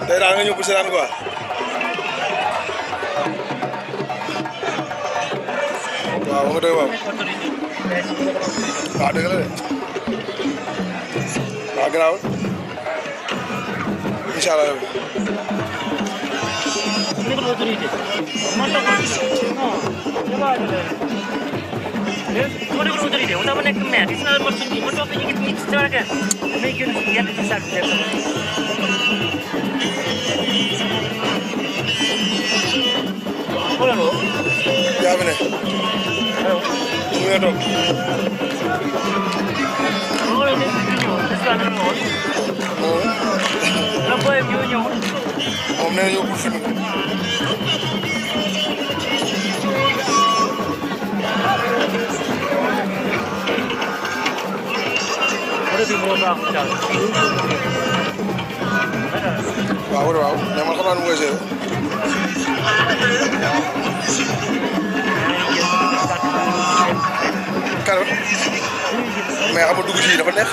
tey daal nga ñëw pour seetaan quoi. waaw nga dëgg waaw. waaw dëgg la de. waaw gannaaw. incha allah. Mau dulu dari dia, udah menaik ke mer. Di sana masuk ni, mau apa yang kita cakap kan? Mereka ni dia ada satu dia. Boleh lo? Ya benar. Mungkin dong. Oh ini video, sesuatu lo. Apa yang video? Om ni yo film. waaw waaw mais man xam naa nu mu koy gérer. kàlla mais xam nga dugg ci dafa neex.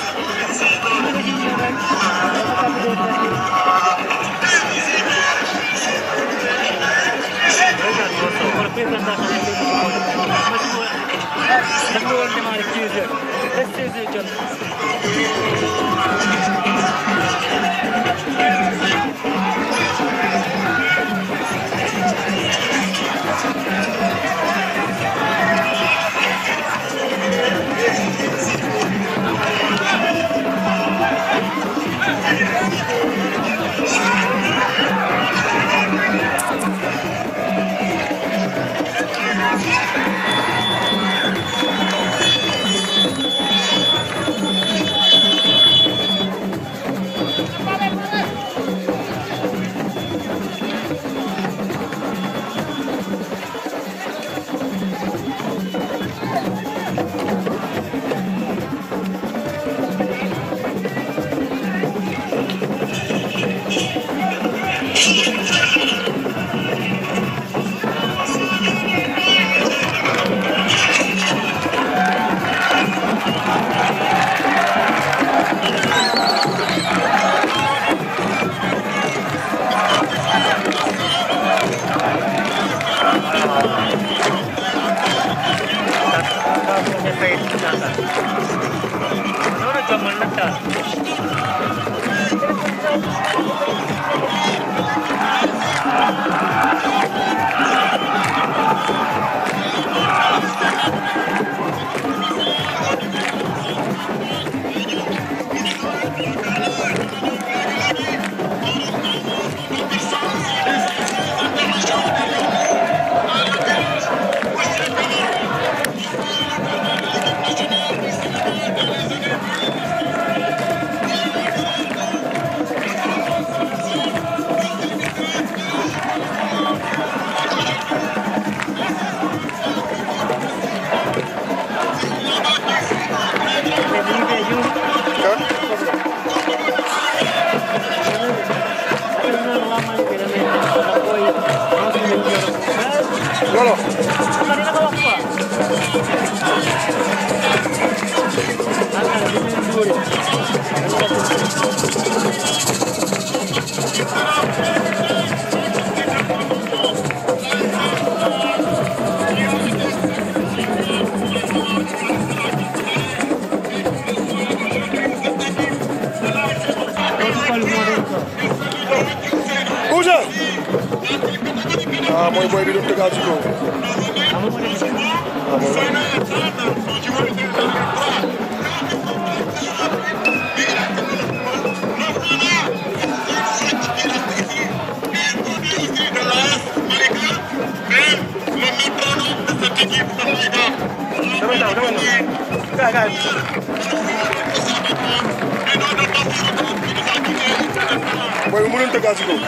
Lolo. Uja. Ah, mooy boy bi doon tegaat ci kaw. Boy bi mu doon tegaat ci kaw.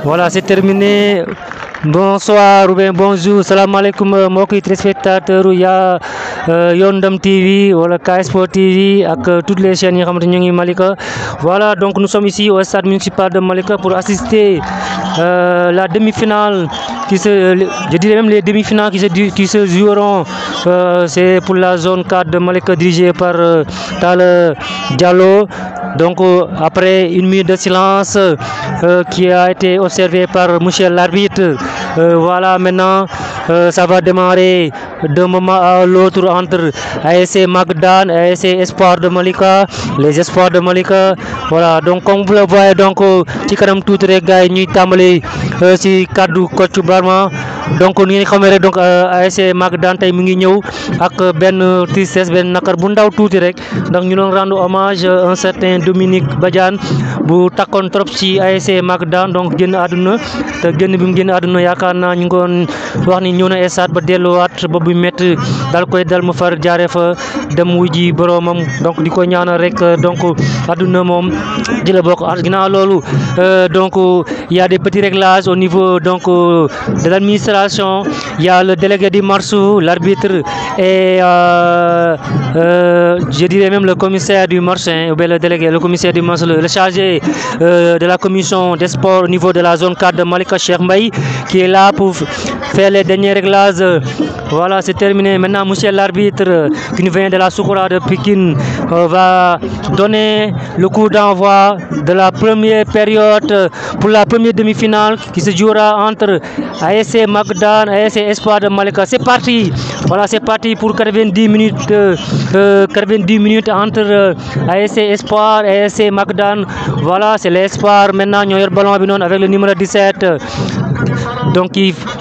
Voilà, c'est terminé. Bonsoir ou bien bonjour, salam alaikum mbokki téléspectateurs ya Yondam TV wala KSPO TV ak toutes les chaînes yi xamante ñu ngi Malika. Voilà, donc nous sommes ici au stade municipal de Malika pour assister la demi-finale je dirais même les demi-finales qui se joueront. C'est pour la zone 4 de Malika dirigée par Tal Diallo. Donc après une minute de silence qui a été observée par monsieur l'arbitre, voilà, maintenant ça va démarrer d'un moment à l'autre entre ASC Magdan et ASC Espoir de Malika, les Espoirs de Malika. Voilà, donc comme vous le voyez, donc ci kanam tuuti rek gars yi ñuy tàmbali ci kaddu coach Barma. Donc ni ngeen xamee rek donc ASC Magdan tey mu ngi ñëw ak benn tristesse, benn nakar bu ndaw tuuti rek ndax ñu doon rendre hommage un certain Dominique Badiane bu takkoon trop ci ASC Magdan, donc génn àdduna te génn bi mu génn àdduna yaakaar naa ñu ngi doon wax ni ñëw na stade ba delluwaat ba bu métti dal koy dal mu far jaaree fa dem wuji boromam. Donc di ko ñaanal rek donc àdduna moom di la bokk. Ginnaaw loolu donc il y a des petits réglages au niveau donc de l'administration. Il y a le délégué du Marsou, l'arbitre et je dirais même le commissaire du Marche, ou bien le délégué, le commissaire du Marche, le chargé de la commission des sports au niveau de la zone 4 de Malika, Cheikh Mbaye, qui est là pour faire les derniers réglages. Voilà, c'est terminé. Maintenant, monsieur l'arbitre qui nous vient de la Soukoura de Pikine va donner le coup d'envoi de la première période pour la première demi-finale qui se jouera entre ASC Magdan et ASC Espoir de Malika. C'est parti. Voilà, c'est parti pour 90 minutes entre ASC Espoir et ASC Magdan. Voilà, c'est l'Espoir maintenant ñoo yor ballon bi noonu avec le numéro 17. Donc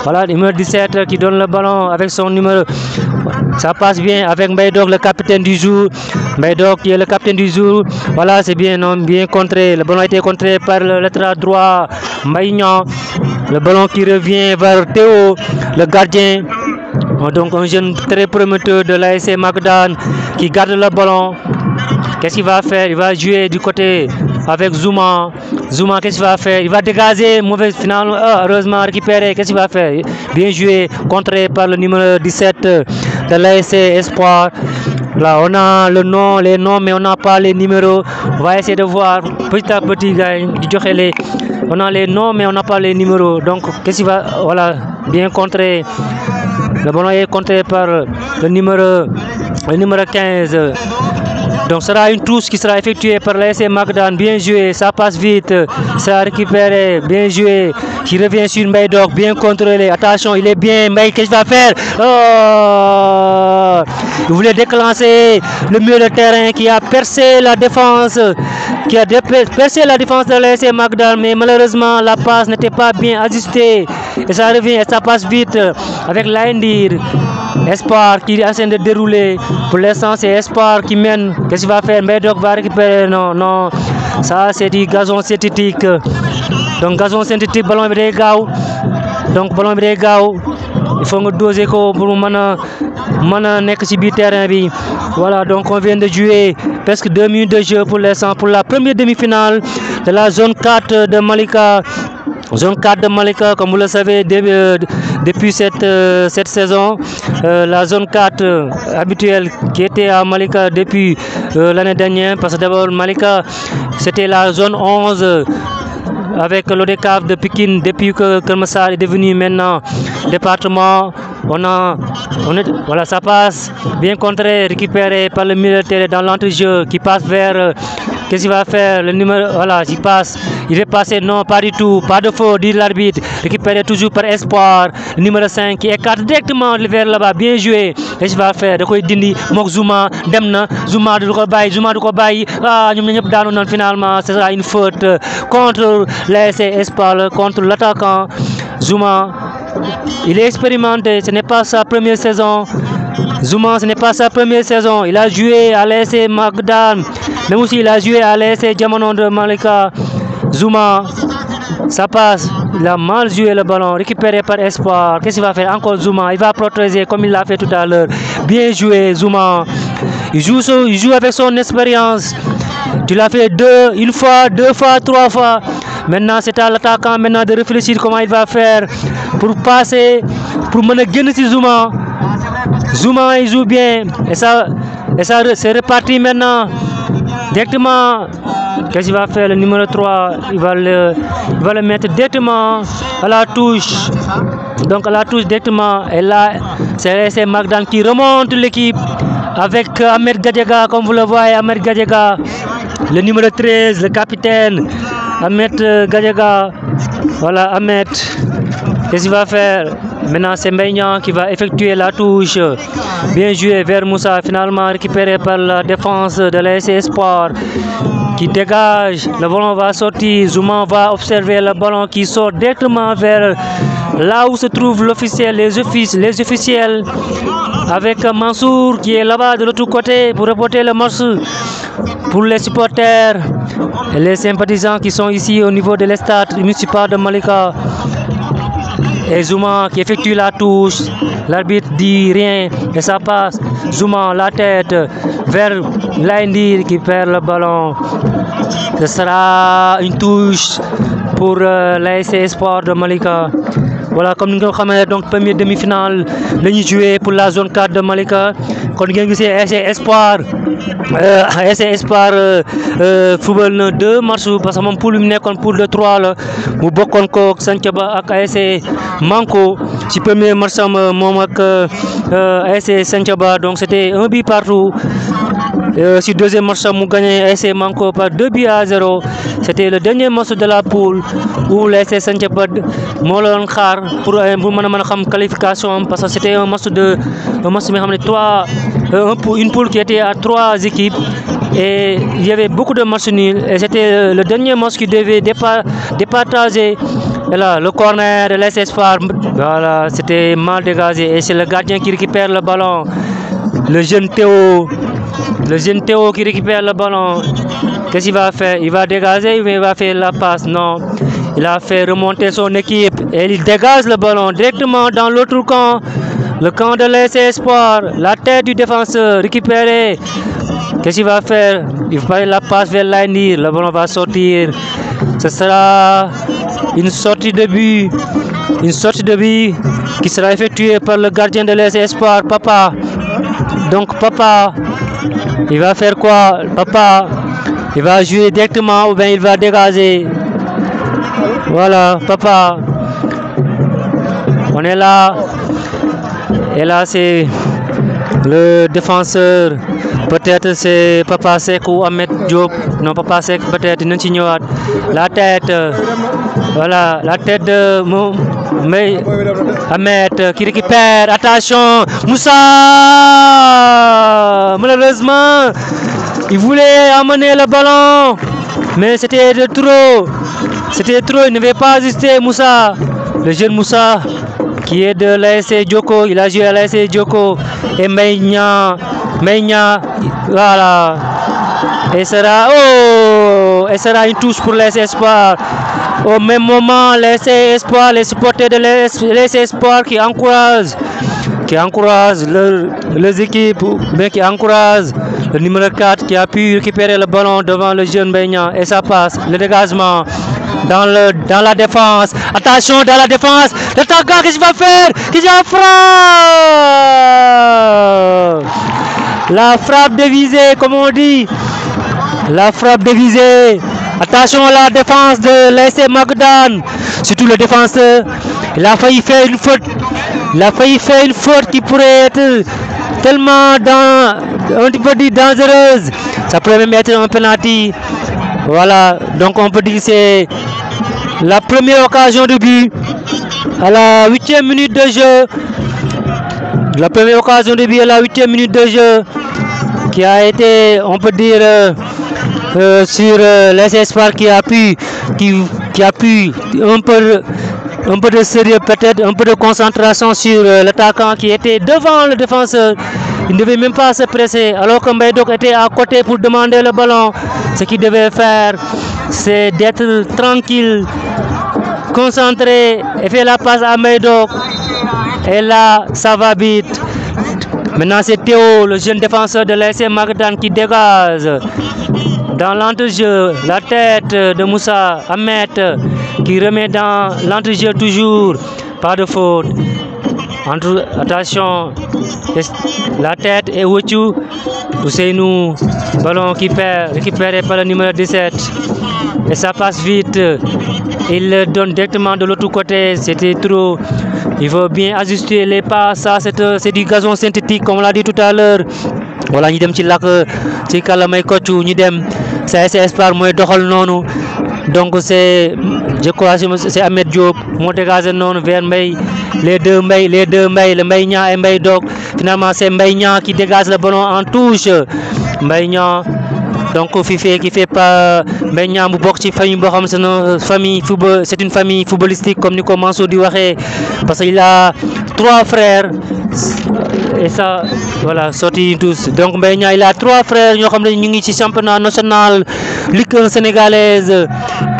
voilà, le numéro 17 qui donne le ballon avec son numéro. Ça passe bien avec Mbaydok, le capitaine du jour. Mbaydok qui est le capitaine du jour. Voilà, c'est bien, non, bien contré. Le ballon a été contré par le latéral droit Mbaïgnan. Le ballon qui revient vers Théo, le gardien. Donc un jeune très prometteur de l'ASC Magdan qui garde le ballon. Qu'est-ce qu'il va faire? Il va jouer du côté avec Zouma. Zouma, qu'est-ce qu'il va faire? Il va dégager, mauvaise finale, heureusement récupéré. Qu'est-ce qu'il va faire? Bien joué, contré par le numéro 17 de l'ASC Espoir. Là, on a le nom, les noms, mais on n'a pas les numéros. On va essayer de voir petit à petit, gars. On a les noms, mais on n'a pas les numéros. Donc, qu'est-ce qu'il va... Voilà, bien contré. Le ballon est contré par le numéro 15. Donc ce sera une touche qui sera effectuée par l'ASC Magdan. Bien joué, ça passe vite, ça a récupéré, bien joué, qui revient sur Mbaydok, bien contrôlé. Attention, il est bien, Mbaye, qu'est-ce qu'il va faire? Oh, il voulait déclencher le milieu de terrain qui a percé la défense, de l'ASC Magdan, mais malheureusement la passe n'était pas bien ajustée. Et ça revient, et ça passe vite avec l'Indir. Espoir qui est en train de dérouler. Pour l'instant, c'est Espoir qui mène. Qu'est-ce qu'il va faire? Mbaydok va récupérer. Non. Ça, c'est du gazon synthétique. Donc, gazon synthétique, ballon bi day gaaw. Donc, ballon bi day gaaw. Il faut nga doser ko pour mën a nekk ci biir terrain bi. Voilà, donc on vient de jouer presque 2 minutes de jeu pour l'instant pour la première demi-finale de la zone 4 de Malika. Zone 4 de Malika, comme vous le savez, depuis cette saison, la zone 4 habituelle qui était à Malika depuis l'année dernière, parce que d'abord Malika, c'était la zone 11 avec l'ODCAV de Pikine depuis que Kermassar est devenu maintenant département. Voilà, ça passe bien contré, récupéré par le militaire dans l'entrejeu qui passe vers... Qu'est-ce qu'il va faire? Le numéro, voilà, il passe, il est passé, non, pas du tout, pas de faute, dit l'arbitre, récupéré toujours par Espoir, le numéro 5 qui écarte directement vers là-bas, bien joué. Qu'est-ce qu'il va faire? De quoi dindi, Mok Zouma, Demna, Zouma du Kobaye, finalement, ce sera une faute contre l'ASC Espoir, contre l'attaquant Zouma. Il est expérimenté, ce n'est pas sa première saison. Zouma, ce n'est pas sa première saison. Il a joué à l'ASC Magdan, mais aussi il a joué à l'ASC Diamond de Malika. Zouma, ça passe. il a mal joué le ballon, récupéré par Espoir. Qu'est-ce qu'il va faire? Encore Zouma, il va protéger comme il l'a fait tout à l'heure. Bien joué Zouma. Il joue avec son expérience. Tu l'as fait une fois, 2 fois, 3 fois. Maintenant, c'est à l'attaquant maintenant de réfléchir comment il va faire pour passer, pour mener Genesi Zouma. Zouma, il joue bien. Et ça c'est reparti maintenant. Directement, qu'est-ce qu'il va faire? Le numéro 3, il va le mettre directement à la touche. Donc à la touche directement. Et là, c'est Magdan qui remonte l'équipe avec Ahmed Gadiaga, comme vous le voyez, Ahmed Gadiaga, le numéro 13, le capitaine. Ahmed Gadiaga, voilà Ahmed, qu'est-ce qu'il va faire? Maintenant c'est Mbaye qui va effectuer la touche, bien joué vers Moussa, finalement récupéré par la défense de l'AS Espoir qui dégage, le ballon va sortir, Zouma va observer le ballon qui sort directement vers là où se trouve l'officiel, les officiels, avec Mansour qui est là-bas de l'autre côté pour reporter le match pour les supporters et les sympathisants qui sont ici au niveau de l'estade municipal de Malika. Et Zouma qui effectue la touche, l'arbitre dit rien et ça passe. Zouma la tête vers Laindir qui perd le ballon. Ce sera une touche pour l'AS Espoir de Malika. Voilà, comme nous le savons, donc première demi-finale, nous jouons pour la zone 4 de Malika. Quand nous avons AS Espoir, football 2 matchs parce que mon poule est un poule de 3 là, mu bokkoon ko Santhiaba ak AS Manko ci premier match moom ak AS Santhiaba, donc c'était 1 but partout. Si deuxième match mu gagné AS Manko par 2 buts à 0. C'était le dernier match de la poule où l'AS Santhiaba moo la doon xaar pour mën a xam qualification parce que c'était un match mais xam ne une poule qui était à 3 équipes et il y avait beaucoup de matchs nuls et c'était le dernier match qui devait départager. Et là, le corner de l'AS Espoir, voilà, c'était mal dégagé et c'est le gardien qui récupère le ballon. Le jeune Théo qui récupère le ballon. Qu'est-ce qu'il va faire? Il va dégager ou il va faire la passe? Non, il a fait remonter son équipe et il dégage le ballon directement dans l'autre camp. Le camp de l'AS Espoir, la tête du défenseur récupérée. Qu'est-ce qu'il va faire? Il va faire la passe vers Laindir, le ballon va sortir. Ce sera une sortie de but qui sera effectuée par le gardien de l'AS Espoir, Papa. Donc Papa, il va faire quoi? Papa, il va jouer directement ou bien il va dégager. Voilà, Papa. On est là. Et là, c'est le défenseur. Peut-être c'est Papa Sek ou Ahmed Diop. Non, Papa Sek, peut-être Nantignoat. La tête. Voilà, la tête de Ahmed qui récupère. Attention, Moussa. Malheureusement, il voulait amener le ballon. Mais c'était de trop. C'était trop, il ne veut pas assister Moussa. Le jeune Moussa qui est de l'AS Djoko, il a joué à l'AS Djoko. Et Meigna, voilà. Et sera une touche pour l'AS Espoir. Au même moment, l'AS Espoir, les supporters de l'AS Espoir qui encouragent les équipes, mais qui encouragent le numéro 4 qui a pu récupérer le ballon devant le jeune Meigna. Et ça passe, le dégagement. Dans la défense, attention dans la défense, l'attaquant qu'est-ce qu'il va faire? Qu'est-ce qu'il va frappe? La frappe dévisée comme on dit, la frappe dévisée. Attention à la défense de l'AS Magdan, surtout le défenseur, il a failli faire une faute, qui pourrait être tellement un petit peu dangereuse, ça pourrait même être un penalty. Voilà, donc on peut dire que c'est la première occasion de but à la 8e minute de jeu. La première occasion de but à la 8e minute de jeu qui a été, on peut dire, sur l'AS Espoir qui a pu un peu de sérieux, peut-être un peu de concentration sur l'attaquant qui était devant le défenseur. Il ne devait même pas se presser alors que Mbaye était à côté pour demander le ballon. Ce qu'il devait faire, c'est d'être tranquille concentré et fait la passe à Maïdok. Et là, ça va vite. Maintenant, c'est Théo, le jeune défenseur de l'AS Magadan, qui dégage. Dans l'entrejeu, la tête de Moussa Ahmed qui remet dans l'entrejeu toujours. Pas de faute. Attention, la tête est Wouchou. Ousseinou, ballon qui perd, récupéré par le numéro 17. Et ça passe vite. Il le donne directement de l'autre côté. C'était trop. Il faut bien ajuster les pas. Ça, c'est du gazon synthétique, comme on l'a dit tout à l'heure. Voilà, ñu dem ci lak ci kalamay koccu ñu dem c'est Espoir moy doxal nonu. Donc c'est, je crois, c'est Ahmed Diop moo dégagé non vers Mbaye, les deux Mbaye, le Mbaye Niang et Mbaye Dog. Finalement c'est Mbaye Niang qui dégage le ballon en touche. Mbaye Niang, donc qui fait pas Mbaye Niang bu bok ci famille bo xam famille football, c'est une famille footballistique comme ni ko Mansour di waxé, parce qu'il a 3 frères et ça voilà sorti tous. Donc Mbaye Niang il a 3 frères ñoo xam ne ñu ngi ci championnat national Ligue 1 sénégalaise,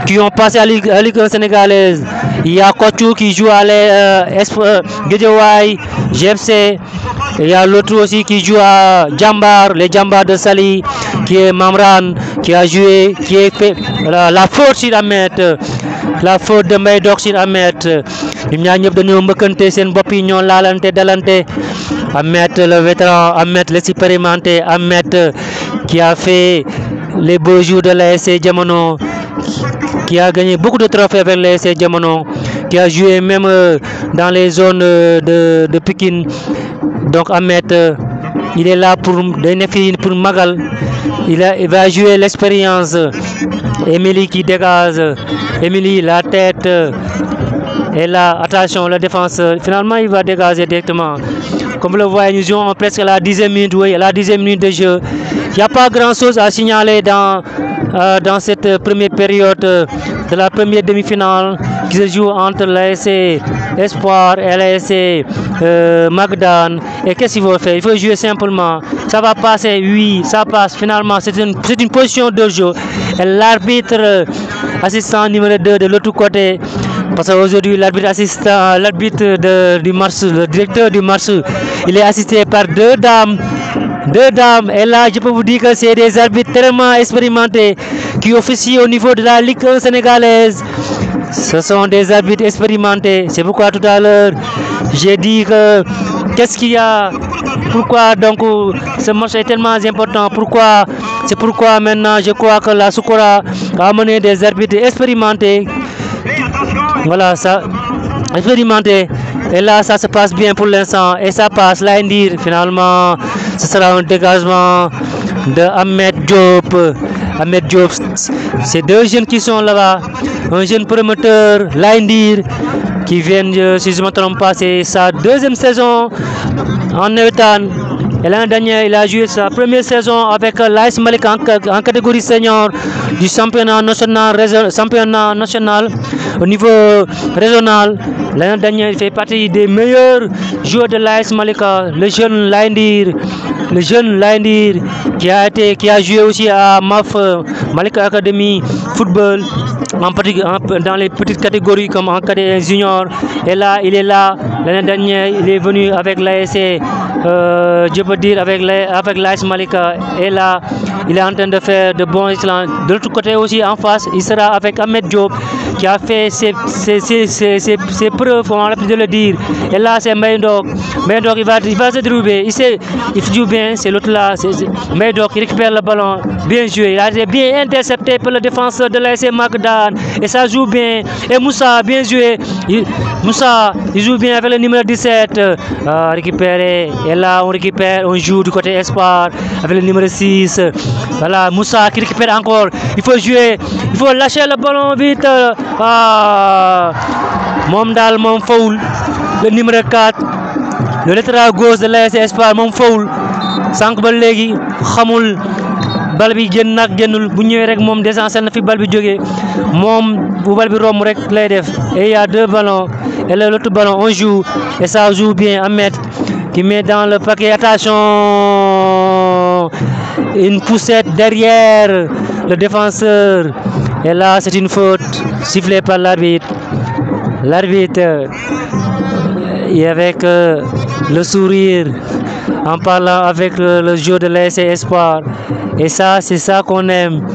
qui ont passé à Ligue 1 sénégalaise. Il y a Kochou qui joue à Guédiawaye GFC. Il y a l'autre aussi qui joue à Jambar, les Jambar de Sali, qui est Mamran, qui a joué, qui est fait la faute sur Ahmed, la faute de Mbaye Dok sur Ahmed. Ñoom ñaar ñëpp dañoo mbëkkante seen bopp yi ñoo laalante dalante. Ahmed le vétéran, Ahmed l'expérimenté, Ahmed qui a fait les beaux jours de l'AS Diamono, qui a gagné beaucoup de trophées avec l'AS Diamono, qui a joué même dans les zones de Pikine. Donc Ahmed, il est là pour Magal. Il va jouer l'expérience. Émilie qui dégage. Émilie, la tête. Et là, attention, le défenseur. Finalement, il va dégager directement. Comme vous le voyez, nous jouons presque à la 10e minute, oui, à la 10e minute de jeu. Il n'y a pas grand chose à signaler dans cette première période de la première demi-finale qui se joue entre l'AS Espoir et l'AS Magadan. Et qu'est-ce qu'il faut faire? Il faut jouer simplement. Ça va passer, oui, ça passe. Finalement, c'est une position de jeu. Et l'arbitre assistant numéro 2 de l'autre côté, parce qu'aujourd'hui l'arbitre assistant, du match, le directeur du match, il est assisté par deux dames. Et là je peux vous dire que c'est des arbitres tellement expérimentés qui officient au niveau de la Ligue 1 sénégalaise. Ce sont des arbitres expérimentés. C'est pourquoi tout à l'heure j'ai dit que qu'est-ce qu'il y a, pourquoi donc ce match est tellement important, pourquoi, c'est pourquoi maintenant je crois que la Soukora a amené des arbitres expérimentés. Voilà, ça expérimenté. Et là ça se passe bien pour l'instant et ça passe. Là Indir, finalement ce sera un dégagement de Ahmed Diop. Ahmed Diop, c'est deux jeunes qui sont là-bas, un jeune promoteur, Laindir, qui vient, si je ne me trompe pas, c'est sa deuxième saison en Nevetan. Et l'année dernière, il a joué sa première saison avec l'AS Malik en catégorie senior du championnat national au niveau régional. L'année dernière, il fait partie des meilleurs joueurs de l'AS Malika, le jeune Laindir qui a joué aussi à MAF, Malika Academy Football, dans les petites catégories comme en cadet junior. Et là, il est là. L'année dernière, il est venu avec l'AS, je peux dire avec l'AS Malika. Et là, il est en train de faire de bons excellents. De l'autre côté aussi, en face, il sera avec Ahmed Diop qui a fait ses preuves, on a l'habitude de le dire. Et là, c'est Mbaye Dok. Mbaye Dok, il va se dérouler. Il joue bien, c'est l'autre là. Mbaye Dok, il récupère le ballon. Bien joué. Il a été bien intercepté par le défenseur de l'AS Magadan. Et ça joue bien. Et Moussa, bien joué. Moussa, il joue bien avec le numéro 17. Récupéré. Et là, on joue du côté Espoir avec le numéro 6. Voilà, Moussa qui récupère encore. Il faut jouer. Il faut lâcher le ballon vite. Momdal, mon foul. Le numéro 4. Le latéral gauche de l'AS Espoir, mon foul. Sank ba légui xamul bal bi génn nak génnul bu ñëwé rek mom décensel na fi bal bi joggé mom bu bal bi rom rek lay def. Et il y a deux ballons et l'autre ballon on joue et ça joue bien. Ahmed qui met dans le paquet, attention, une poussette derrière le défenseur. Et là c'est une faute sifflée par l'arbitre. l'arbitre et avec le sourire en parlant avec le jeu de l'AS Espoir. Et ça, c'est ça qu'on aime.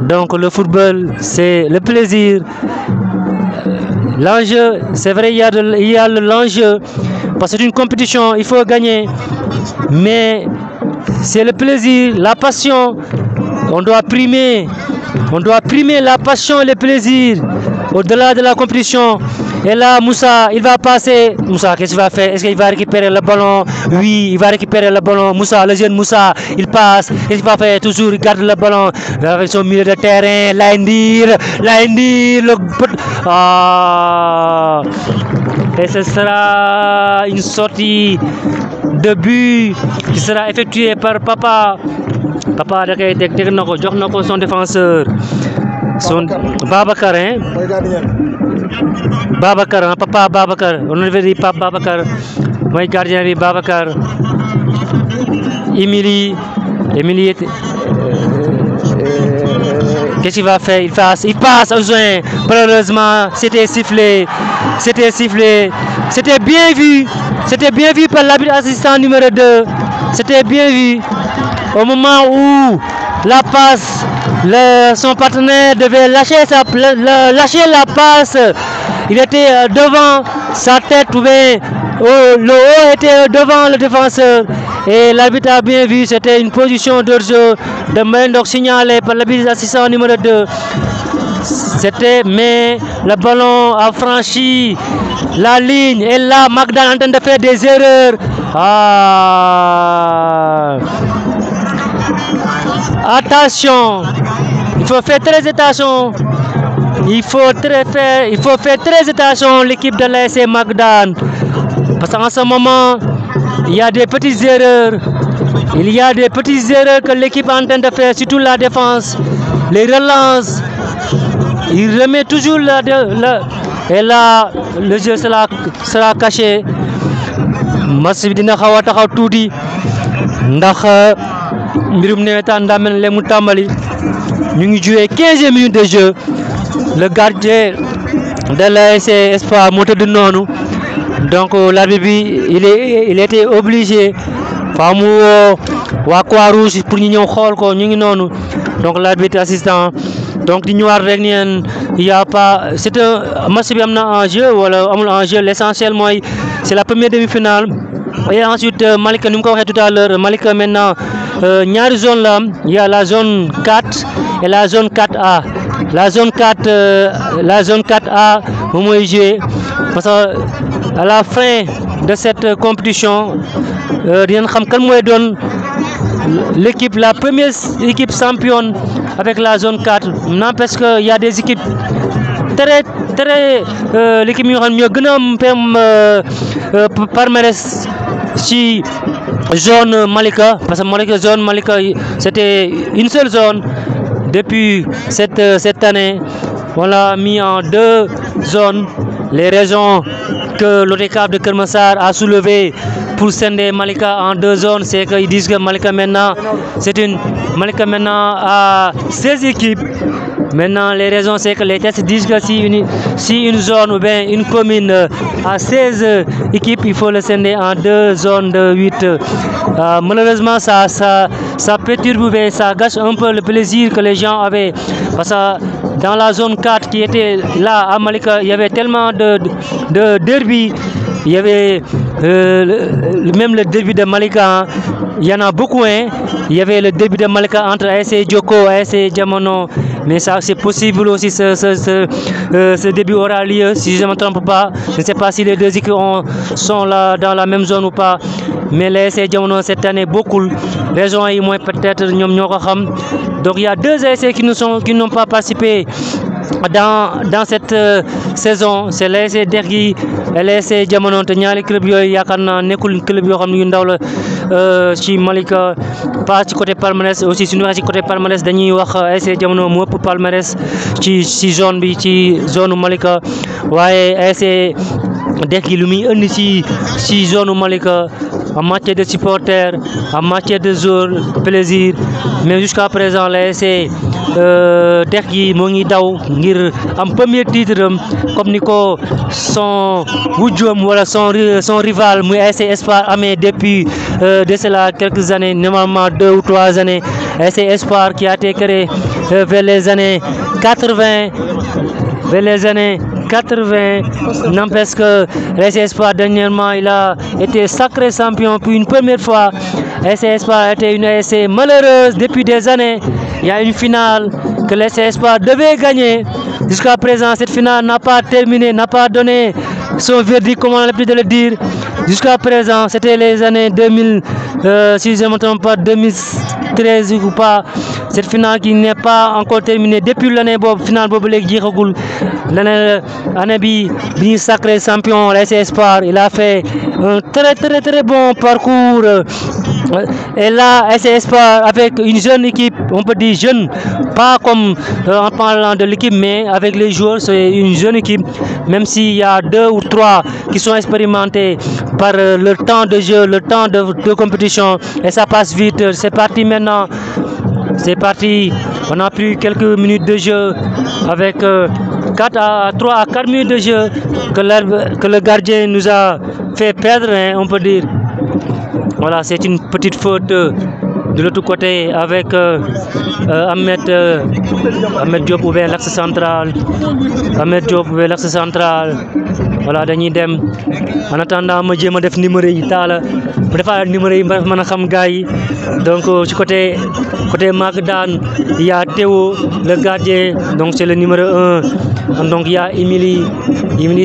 Donc le football, c'est le plaisir. L'enjeu, c'est vrai, il y a l'enjeu, parce que c'est une compétition, il faut gagner. Mais c'est le plaisir, la passion. On doit primer la passion et le plaisir au-delà de la compétition. Et là, Moussa, il va passer. Moussa, qu'est-ce qu'il va faire? Est-ce qu'il va récupérer le ballon? Oui, il va récupérer le ballon. Moussa, le jeune Moussa, il passe. Qu'est-ce qu'il va faire? Toujours, il garde le ballon avec son milieu de terrain. Laindir, ah. Et ce sera une sortie de but qui sera effectuée par Papa. Papa, son défenseur. Son Babacar, hein? Babacar, hein? Papa Babacar. On avait dit Papa Babacar. Moi, gardien, Babacar. Émilie. Qu'est-ce qu'il va faire? Il passe au joint. Malheureusement, c'était sifflé. C'était bien vu. C'était bien vu par l'arbitre assistant numéro 2. C'était bien vu. Au moment où la passe, son partenaire devait lâcher la passe. Il était devant sa tête, le haut était devant le défenseur. Et l'arbitre a bien vu, c'était une position de jeu de main donc signalée par l'arbitre assistant numéro 2. Mais le ballon a franchi la ligne. Et là, Magdan est en train de faire des erreurs. Attention, il faut faire très attention. Il faut faire très attention l'équipe de l'AS Magdan. Parce qu'en ce moment, il y a des petites erreurs. Il y a des petites erreurs que l'équipe est en train de faire, surtout la défense. Les relances. Il remet toujours et là, le jeu sera caché. Match bi dina xawa taxaw tuuti ndax mbirum newetaan daa mel ne mu tàmbali. Ñu ngi joué 15e minute de jeu. Le gardien de l'AS Espoir moo tëdd noonu. Donc l'arbitre bi il était obligé fa mu waa Croix-Rouge pour ñu ñëw xool ko ñu ngi noonu. Donc l'arbitre assistant. Donc di ñëwaat rek neen il y a pas, c'est un match bi am na enjeu wala amul enjeu. L'essentiel mooy c'est la première demi-finale. Et ensuite Malika ni mu ko waxee tout à l'heure, Malika maintenant ñaari zone la am. Il y a la zone 4 et la zone 4A. La zone 4A moom mooy jouer parce que à la fin de cette compétition dinañ xam kan mooy doon l'équipe, la première équipe championne avec la zone 4. N'empêche que il y a des équipes très l'équipe yoo xam ne ñoo gën a am palmarès ci zone Malika, parce que zone Malika c'était une seule zone. Depuis cette année, on l'a mis en 2 zones. Les raisons que l'ODCAV de Keur Massar a soulevé pour scinder Malika en 2 zones, c'est qu'ils disent que Malika maintenant a 16 équipes. Maintenant, les raisons, c'est que les tests disent que si une zone ou bien une commune a 16 équipes, il faut le scinder en 2 zones de 8. Malheureusement, ça perturbe, ça gâche un peu le plaisir que les gens avaient. Parce que dans la zone 4 qui était là à Malika, il y avait tellement de derby. Il y avait même le derby de Malika, hein. Il y en a beaucoup, hein. Il y avait le derby de Malika entre AS Djoko et AS Diamono. Mais ça, c'est possible aussi, ce début aura lieu, si je ne me trompe pas. Je ne sais pas si les 2 équipes sont là dans la même zone ou pas. Mais les AS Diamono cette année, beaucoup. Raison est moins peut-être, donc il y a 2 AS qui n'ont pas participé dans cette saison. C'est l'AS Dergui et l'AS Diamono. Te ñaari club yooyu yaakaar naa nekkul club yoo xam ne yu ndaw la ci Malika, pas ci côté palmarès. Aussi suñu wax ci côté palmarès dañuy wax AS Diamono moo ëpp palmarès ci zone bi, ci zone Malika. Waaye AS Dergui lu muy indi ci zone Malika en matière de supporters, en matière de jour, plaisir. Mais jusqu'à présent, l'ASC Tekki moo ngi daw ngir am premier titre comme ni ko son wujjum wala son rival muy ASC Espoir amee depuis de cela quelques années, normalement 2 ou 3 années. ASC Espoir qui a été créé vers les années 80. N'empêche que l'ASC Espoir dernièrement il a été sacré champion pour une première fois. l'ASC Espoir a été une ASC malheureuse depuis des années. Il y a une finale que l'ASC Espoir devait gagner. Jusqu'à présent, cette finale n'a pas terminé, n'a pas donné son verdict, comme on a l'habitude de le dire. Jusqu'à présent, c'était les années 2000, si je ne me trompe pas, 2013 ou pas. Cette finale qui n'est pas encore terminée depuis l'année finale l'année bi sacré champion l'ASC Espoir. Il a fait un très bon parcours. Et là, l'ASC Espoir avec une jeune équipe, on peut dire jeune, pas comme en parlant de l'équipe, mais avec les joueurs, c'est une jeune équipe, même s'il y a 2 ou 3 qui sont expérimentés par le temps de jeu, le temps de compétition, et ça passe vite. C'est parti maintenant. C'est parti, on a pris quelques minutes de jeu avec 3 à 4 minutes de jeu que le gardien nous a fait perdre, hein, on peut dire. Voilà, c'est une petite faute de l'autre côté avec Ahmed Diop ouvert l'axe central. Voilà, dañuy dem en attendant ma jéem a def numéro yi taala bu defaa numéro yi mën a xam gars yi. Donc ci côté Magdan, il y a Théo le gardien, donc c'est le numéro 1. Donc il y a Emily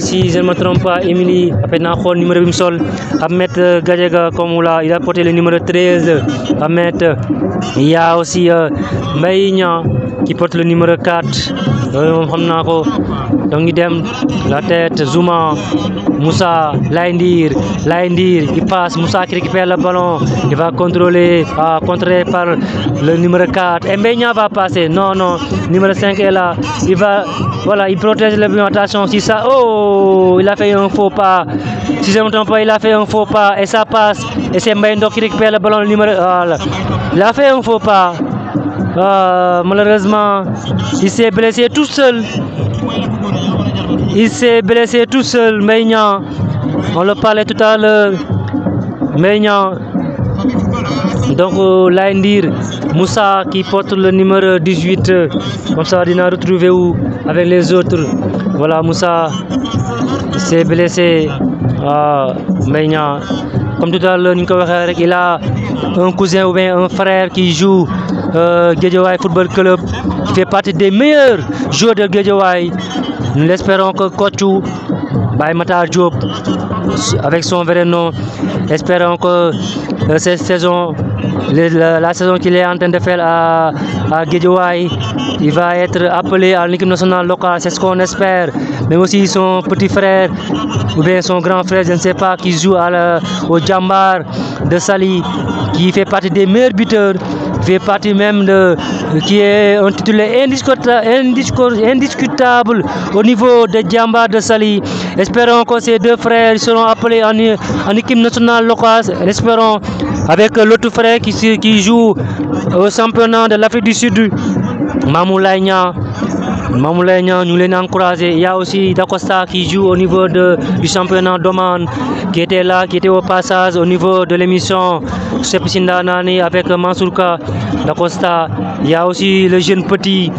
si je ne me trompe pas, Emily après naa xool numéro bi mu sol. Ahmed Gadiaga comme là, il a porté le numéro 13. Ahmed, il y a aussi Mbaye Niang qui porte le numéro 4. Moom xam naa ko. Donc ñu dem la tête, Zouma, Moussa, Laïndir, il passe, Moussa qui récupère le ballon, il va contrôler, contré par le numéro 4. Et Mbaye Niang va passer, non, numéro 5 est là, il protège le ballon, attention, si ça, il a fait un faux pas, si je ne me trompe pas, il a fait un faux pas, et ça passe, et c'est Mbaye Niang qui récupère le ballon, le numéro, il a fait un faux pas. Malheureusement, il s'est blessé tout seul. Mbaye Niang. On le parlait tout à l'heure. Mbaye Niang. Donc, Laïndir, Moussa qui porte le numéro 18. Comme ça, il a retrouvé où avec les autres. Voilà, Moussa s'est blessé. Mbaye Niang. Comme tout à l'heure, il a un cousin ou bien un frère qui joue Guédiawaye Football Club, qui fait partie des meilleurs joueurs de Guédiawaye. Nous l'espérons que Kochou Baye Matar Diop, avec son vrai nom, espérons que cette saison, la saison qu'il est en train de faire à Guédiawaye, il va être appelé à l'équipe nationale locale, c'est ce qu'on espère. Mais aussi son petit frère ou bien son grand frère, je ne sais pas, qui joue au Djambar de Sali, qui fait partie des meilleurs buteurs, fait partie même qui est un titulaire indiscutable au niveau de Djambar de Sali. Espérons que ces deux frères seront appelés en équipe nationale locale. Espérons avec l'autre frère qui joue au championnat de l'Afrique du Sud, Mamou Laïnia, nous les encourager. Il y a aussi Dacosta qui joue au niveau du championnat d'Oman, qui était là, qui était au passage au niveau de l'émission Sepisinda Nani avec Mansourka Dacosta. Il y a aussi le jeune petit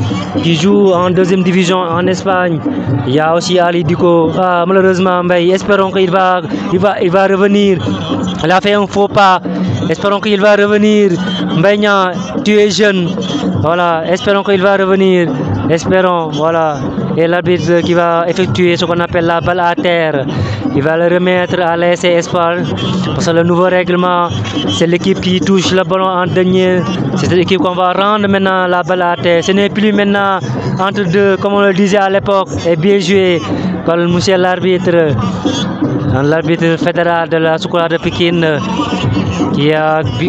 qui joue en 2e division en Espagne. Il y a aussi Ali Diko. Malheureusement, espérons qu'il va revenir. Il a fait un faux pas. Espérons qu'il va revenir. Mbaye Niang, tu es jeune. Voilà, espérons qu'il va revenir. Espérons, voilà. Et l'arbitre qui va effectuer ce qu'on appelle la balle à terre, il va le remettre à l'ASC Espoir. Parce que le nouveau règlement, c'est l'équipe qui touche le ballon en dernier. C'est l'équipe qu'on va rendre maintenant la balle à terre. Ce n'est plus maintenant entre deux, comme on le disait à l'époque. Et bien joué par le monsieur l'arbitre fédéral de la Soukoura de Pékin,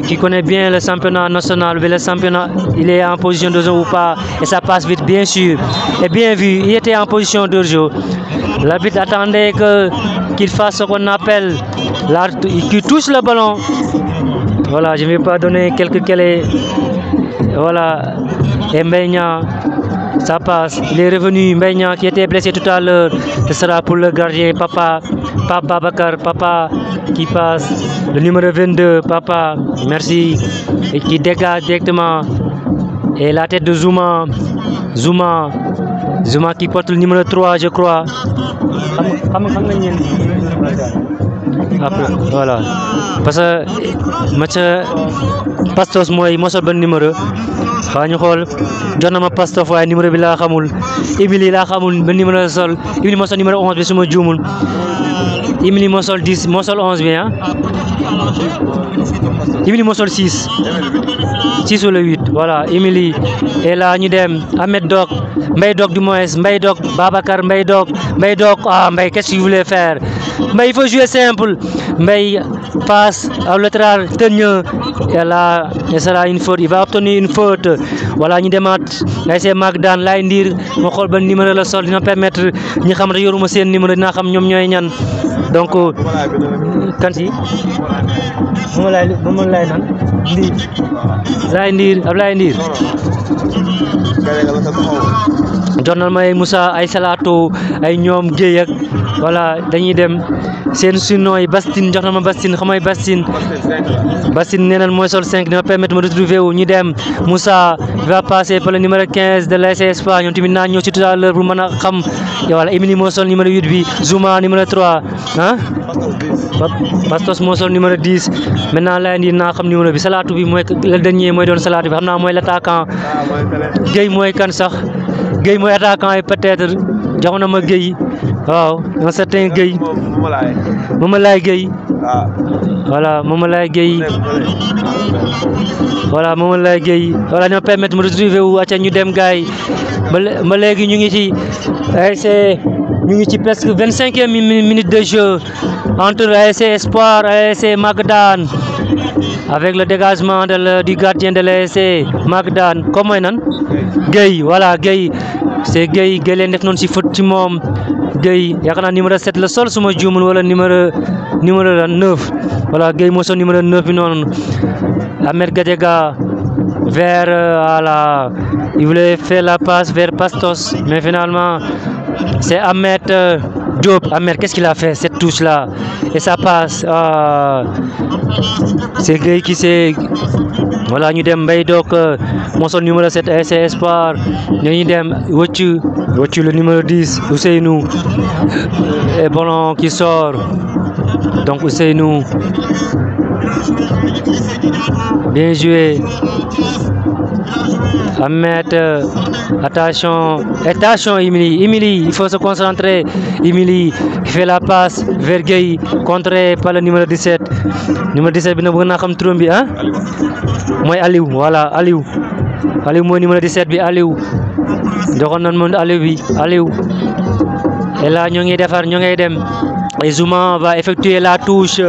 qui connaît bien le championnat national. Le championnat, il est en position de jeu ou pas, et ça passe vite, bien sûr. Et bien vu, il était en position de jeu. L'arbitre attendait que qu'il fasse ce qu'on appelle qu'il touche le ballon. Voilà, je ne vais pas donner quelques clés. Voilà, et Mbeigna, ça passe. Il est revenu, Mbeigna qui était blessé tout à l'heure. Ce sera pour le gardien Papa Bakar, Papa qui passe. Le numéro 22, Papa, merci. Et qui dégage directement. Et la tête de Zouma qui porte le numéro 3, je crois. Après, voilà. Parce que match Pastos mooy mosal ban numéro waa ñu xool jox na ma Pastos waaye numéro bi laa xamul Emily laa xamul ban numéro la sol Emily mosal numéro 11 bi suma juumul Emily mosal 10 mosal 11 bi Emily mosal 6 wala 8 voilà Emily et là ñu dem Ahmed Dok Mbaye Dok du moins Mbaye Dok Babacar Mbaye Dok Mbaye qu'est-ce qu'il voulait faire Mbaye il faut jouer simple Mbaye passe au latéral Tenieu et là ce sera une faute il va obtenir une faute voilà ñu demaat ASC Magdan lay ndiir ma xool ban numéro la sol dina permettre ñi xam ne yoruma seen numéro dina xam ñoom ñooy ñan donc kan si moom lay nan ndiir Ablaye Ndiir journal may Moussa ay Salato ay ñoom Guèye ak voilà dañuy dem seen surnom yi Bastine jox na ma Bastine xamay Bastine nee na mooy sol 5 dina permettre ma retrouver wu ñu dem Moussa va passer par le numéro 15 de l'ASC Espoir ñoom tamit naa ñëw ci tout à l'heure pour mën a xam voilà Emily moo sol numéro 8 bi Zouma numéro 3 Pastos moo sol numéro 10 maintenant lay ndi naa xam numéro bi Salatou bi mooy le dernier mooy doon Salatou bi xam naa mooy l'attaquant Guèye mooy kan sax Guèye mooy attaquant yi peut-être jox na ma Guèye waaw un certain Guèye Mamadou Guèye voilà Mamadou Guèye voilà ñoo permettre mu retrouver wu acca ñu dem gaay ba léegi ñu ngi ci presque 25e minute de jeu entre ASC Espoir et ASC Magdan avec le dégagement du gardien de l'ASC Magdan comme mooy nan Guèye voilà Guèye c'est Guèye leen def noonu ci faute ci moom Guèye yaakaar naa numéro 7 la sol suma juumul wala numéro 9 voilà Guèye moo sol numéro 9 bi noonu Ahmed Gadiaga vers il voulait faire la passe vers Pastos mais finalement c'est Ahmed Diop. Ahmed, qu'est-ce qu'il a fait cette touche là et ça passe c'est Guèye qui c'est voilà ñu dem Mbaye Dok moo sol numéro 7 ASC Espoir ñu dem Woccu le numéro 10 Ousseynou et ballon qui sort donc Ousseynou bien joué Ahmed attention Emily il faut se concentrer Emily fait la passe vers Guèye contré par le numéro 17 bi nag bëgg naa xam turam bi mooy Aliou voilà Aliou mooy numéro 17 bi Aliou joxoon nañ moom Aliou et là ñoo ngi dem et Zouma va effectuer la touche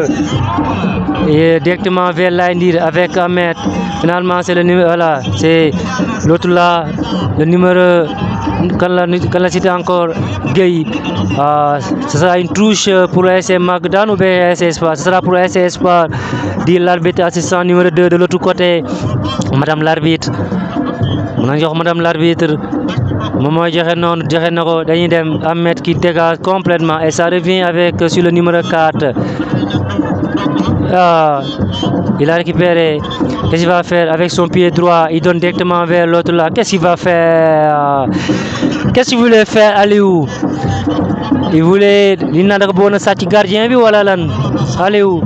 et directement vers Laye Ndir avec Ahmed. Finalement c'est le numéro voilà c'est l'autre là le numéro kan la cité encore Guèye ce sera une touche pour ASC Magdan ou bien ASC Espoir ce sera pour ASC Espoir dit l'arbitre assistant numéro 2 de l'autre côté madame l'arbitre mën nañu jox madame l'arbitre moom mooy joxe na ko dañuy dem Ahmed qui dégage complètement et ça revient avec sur le numéro 4 il a récupéré. Qu'est-ce qu'il va faire avec son pied droit? Il donne directement vers l'autre là. Qu'est-ce qu'il va faire? Qu'est-ce qu'il voulait faire Aliou? Il voulait li na da ko bëggoon a sàcc gardien bi wala lan? Aliou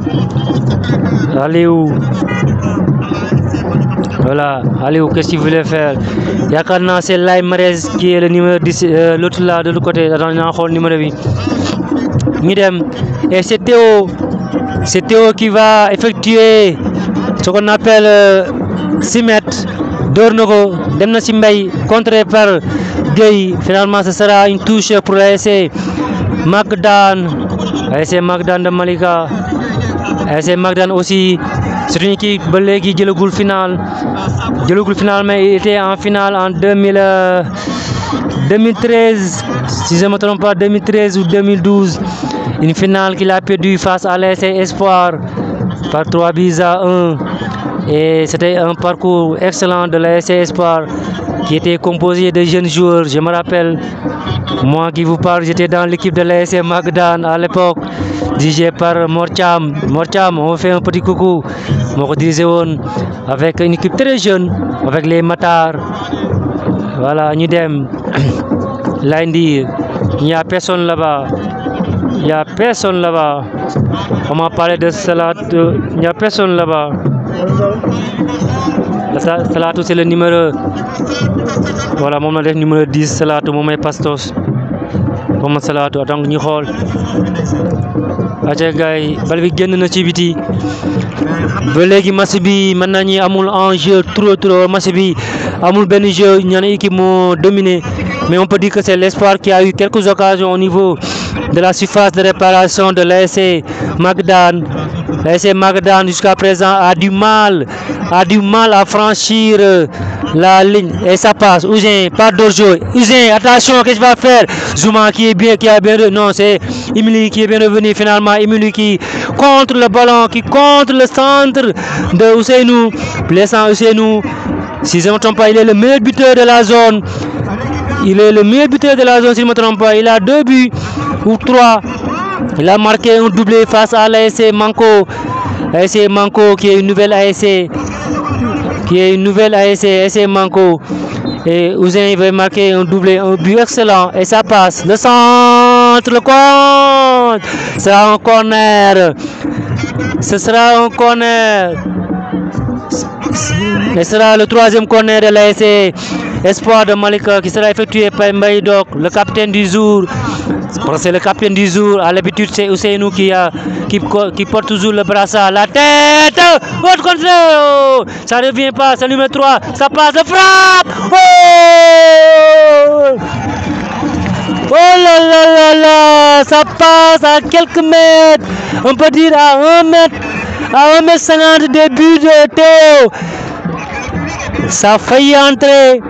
voilà Aliou qu'est-ce qu'il voulait faire? Yaakaar naa c'est Laye Marez qui est le numéro 10 l'autre là de l'autre côté naa xool numéro bi ñu dem et c'est Théo qui va effectuer ce qu'on appelle 6 mètres door na ko dem na ci Mbaye contré par Guèye. Finalement ce sera une touche pour ASC Magdan de Malika. ASC Magdan aussi c'est une équipe ba léegi jëlagul final mais il était en finale en 2013 si je ne me trompe pas 2013 ou 2012 Une finale qu'il a perdue face à l'AS Espoir par 3-1. Et c'était un parcours excellent de l'AS Espoir qui était composé de jeunes joueurs. Je me rappelle, moi qui vous parle, j'étais dans l'équipe de l'AS Magadan à l'époque, dirigé par Morcham. Morcham, on fait un petit coucou. Moi, avec une équipe très jeune, avec les Matar. Voilà, Nudem, lundi, il n'y a personne là-bas. Il n'y a personne là-bas. On m'a parlé de Salat, il n'y a personne là-bas. Salatou, c'est le numéro. Voilà, mon nom numéro 10, Salatou, mon nom Pastos. Mon Salatou, donc nous avons. Aja gay, balbi genn na ci biti. Ba légui match bi man nañi amul enjeu trop match bi amul ben jeu ñane équipe mo dominé, mais on peut dire que c'est l'Espoir qui a eu quelques occasions au niveau de la surface de réparation de l'AS Magadan. L'AS Magadan jusqu'à présent a du mal à franchir la ligne et ça passe. Ouzin, pas d'orjeu. Ouzin, attention, qu'est-ce qu'il va faire? Zouma qui a bien non, c'est Emily qui est bien revenu finalement. Emily qui contre le ballon, qui contre le centre de Ousseinou, blessant Ousseinou. Si je ne me trompe pas, il est le meilleur buteur de la zone. Il est le meilleur buteur de la zone, si je ne me trompe pas. Il a 2 buts ou 3. Il a marqué un doublé face à l'AS Manko. AS Manko qui est une nouvelle AS. AS Manko. Et Ouzin va marquer un doublé, un but excellent. Et ça passe. Le centre, le compte. Ce sera un corner. Ce sera un corner. Ce sera le 3e corner de l'AS Espoir de Malika qui sera effectué par Mbaïdok, le capitaine du jour. C'est le capitaine du jour. À l'habitude, c'est Ousseinou qui porte toujours le brassard. La tête. Autre contrôle. Ça ne revient pas. C'est le numéro 3. Ça passe. Le frappe. Oh là là là là. Ça passe à quelques mètres. On peut dire à 1 mètre. À 1m50 de but de Théo. Ça a failli entrer.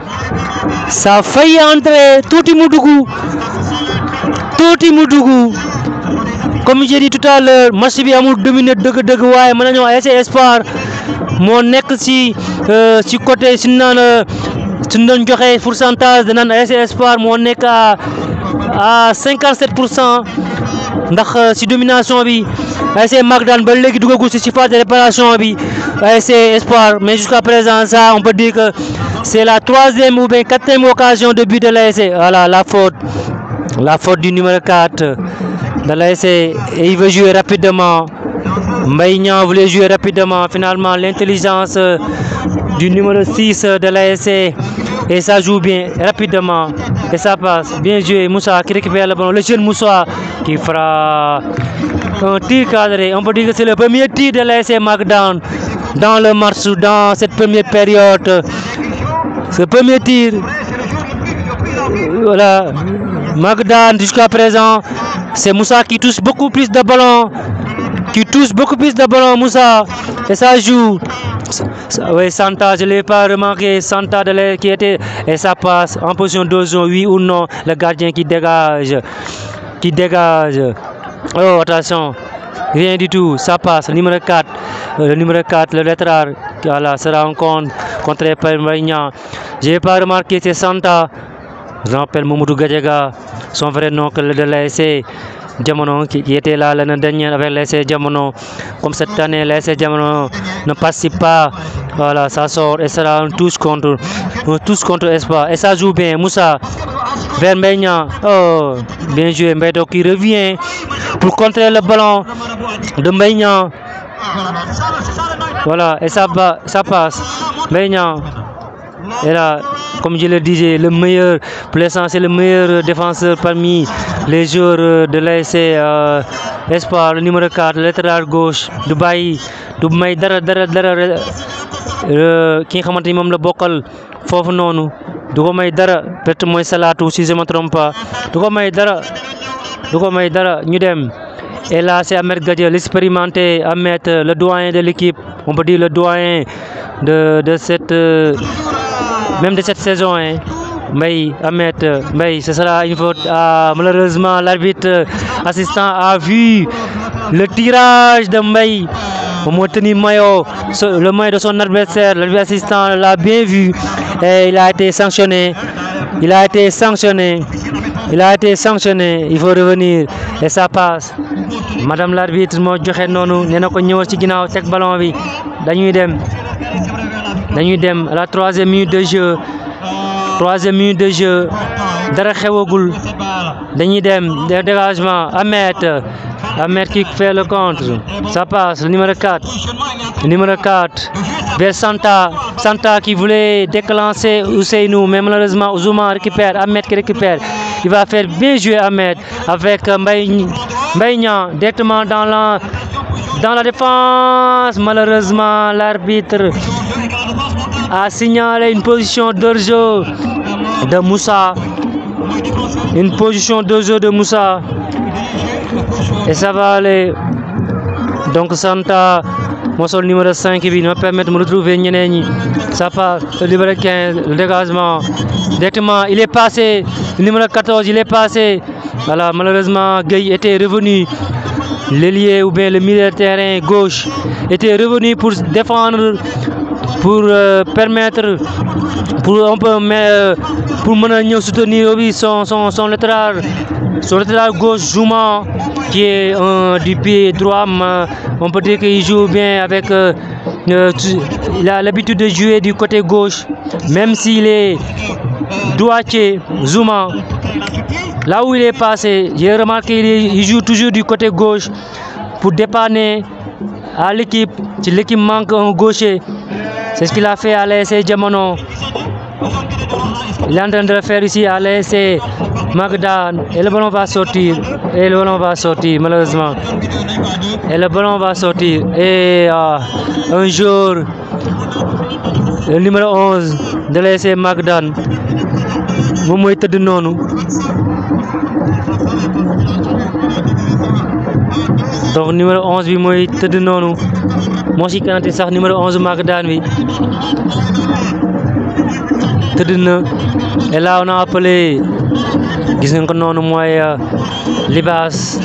Touti Moudougou. Comme j'ai dit tout à l'heure, match bi amul dominé deug waye man nañu AS Espoir mo nek ci côté ci nan ci doon joxe pourcentage de nan AS Espoir mo nek à 57% ndax ci domination bi AS Magadan ba légui dugagul ci phase de réparation bi AS Espoir, mais jusqu'à présent ça on peut dire que c'est la 3e ou bien 4e occasion de but de l'AS. Voilà la faute du numéro 4 de l'AS et il veut jouer rapidement. Mbaïnian voulait jouer rapidement. Finalement l'intelligence du numéro 6 de l'AS et ça joue bien rapidement et ça passe. Bien joué Moussa qui récupère le ballon. Le jeune Moussa qui fera un tir cadré. On peut dire que c'est le premier tir de l'AS Magadan dans le match, dans cette première période. Ce premier tir, voilà, Magadan jusqu'à présent, c'est Moussa qui touche beaucoup plus de ballons, Moussa, et ça joue. Oui, Santa, je ne l'ai pas remarqué, Santa qui était, et ça passe en position d'ozon, oui ou non, le gardien qui dégage. Oh, attention, rien du tout, ça passe, le numéro 4, le latéral, voilà, sera en compte contre Mbaïnian. Je n'ai pas remarqué, c'est Santa. Je m'appelle Mamoudou Gadjaga, son vrai nom que de l'AS Diamono qui était là l'année dernière avec l'AS Diamono. Comme cette année, l'AS Diamono ne participe pas. Voilà, ça sort et sera un tous contre Espoir. Et ça joue bien, Moussa vers Mbaïnian. Oh, bien joué, Mbaïdo qui revient pour contrer le ballon de Mbaïnian. Voilà, et ça passe. Mbaïnian. Et là, comme je le disais, le meilleur, pour l'instant, c'est le meilleur défenseur parmi les joueurs de l'AS Espoir, le numéro 4, le latéral gauche, Dubaï, dara ki nga xamanteni mom la bokal fofu nonu du ko may dara peut moy Salatou si je me trompe pas du ko may dara ñu dem. Et là c'est Ahmed Gadja, l'expérimenté Ahmed, le doyen de l'équipe, on peut dire le doyen de cette même de cette saison, hein. Mbaye Ahmed Mbaye, ce sera une faute. Malheureusement, l'arbitre assistant a vu le tirage de Mbaye. Au moins tenu le maillot de son adversaire. L'arbitre assistant l'a bien vu et il a été sanctionné. Il a été sanctionné. Il faut revenir et ça passe. Madame l'arbitre moo joxe noonu nee na ko ñëwal ci ginnaaw teg ballon bi. Dañuy dem à la 3e minute de jeu. 3e minute de jeu. Dara xewagul. Dañuy dem dégagement. Ahmed qui fait le contre. Ça passe, le numéro 4. Vers Santa qui voulait déclencher Ousseynou, mais malheureusement Ouzouma récupère. Ahmed qui récupère. Il va faire bien jouer Ahmed avec Mbaye Niang directement dans la défense. Malheureusement, l'arbitre a signalé une position d'hors-jeu de Moussa. Et ça va aller. Donc Santa, mon sol numéro 5 qui va permettre de me retrouver Nyeneni. Ça passe, le numéro 15, le dégagement. Directement, il est passé. Le numéro 14, il est passé. Voilà, malheureusement, Gueye était revenu. L'ailier ou bien le milieu de terrain gauche était revenu pour défendre, pour permettre, pour mener soutenir son latéral gauche Zouma, qui est du pied droit. On peut dire qu'il joue bien avec il a l'habitude de jouer du côté gauche, même s'il est droitier. Zouma, là où il est passé, j'ai remarqué qu'il joue toujours du côté gauche pour dépanner à l'équipe. Si l'équipe manque un gaucher, c'est ce qu'il a fait à l'ASC Diamono. Il est en train de le faire ici à l'ASC Magadan. Et le ballon va sortir. Malheureusement. Et le ballon va sortir. Et un jour, le numéro 11 de l'ASC Magadan. Vous m'avez dit non. Donc numéro 11 bi moy teud nonu mo ci kanante sax numéro 11 Magadan bi teud na. Et là on a appelé gis nga ko nonu moy Libas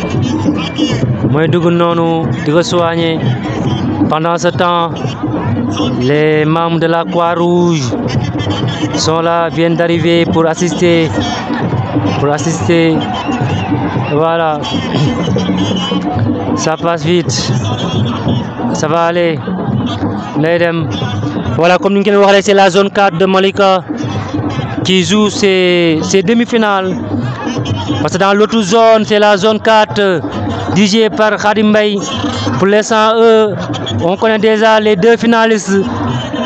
moy dugg nonu diko soigner. Pendant ce temps, les membres de la Croix-Rouge sont là, viennent d'arriver pour assister. Voilà, ça passe vite, ça va aller. Voilà, comme nous l'avons dit, c'est la zone 4 de Malika qui joue ses demi-finales. Parce que dans l'autre zone, c'est la zone 4 dirigée par Khadim Mbaye. Pour l'instant, on connaît déjà les deux finalistes,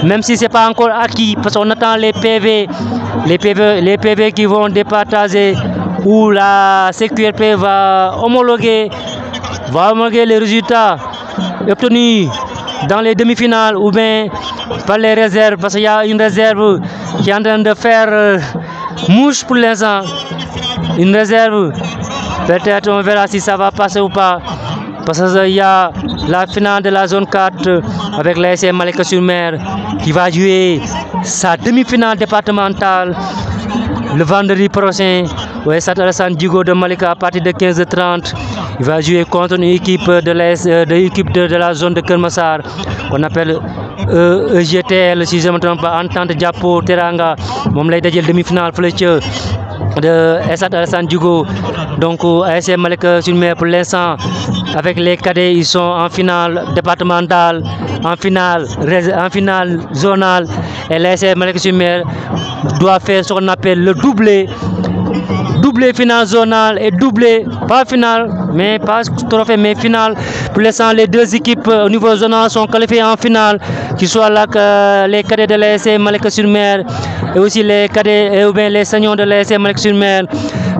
même si ce n'est pas encore acquis, parce qu'on attend les PV qui vont départager, où la CQRP va homologuer les résultats obtenus dans les demi-finales ou bien par les réserves, parce qu'il y a une réserve qui est en train de faire mouche pour l'instant. Une réserve, peut-être on verra si ça va passer ou pas, parce qu'il y a la finale de la zone 4 avec l'ASC Malika-sur-Mer qui va jouer sa demi-finale départementale le vendredi prochain au stade Alassane Djigo de Malika à partir de 15h30. Il va jouer contre une équipe de la zone de Kermassar qu'on appelle EGTL, si je ne me trompe pas, Entente Diapo Teranga. Mom lay dajel demi-finale fële de stade Alassane Djigo. Donc ASC Malika-sur-Mer pour l'instant avec les cadets, ils sont en finale départementale, en finale zonale, et l'ASC Malika-sur-Mer doit faire ce qu'on appelle le doublé finale zonale et doublé, pas finale, mais pas trophée, mais finale. Pour l'instant, les deux équipes au niveau zonal sont qualifiées en finale, qui soient là les cadets de l'ASC Malika-sur-Mer et aussi les cadets ou bien les seniors de l'ASC Malika-sur-Mer.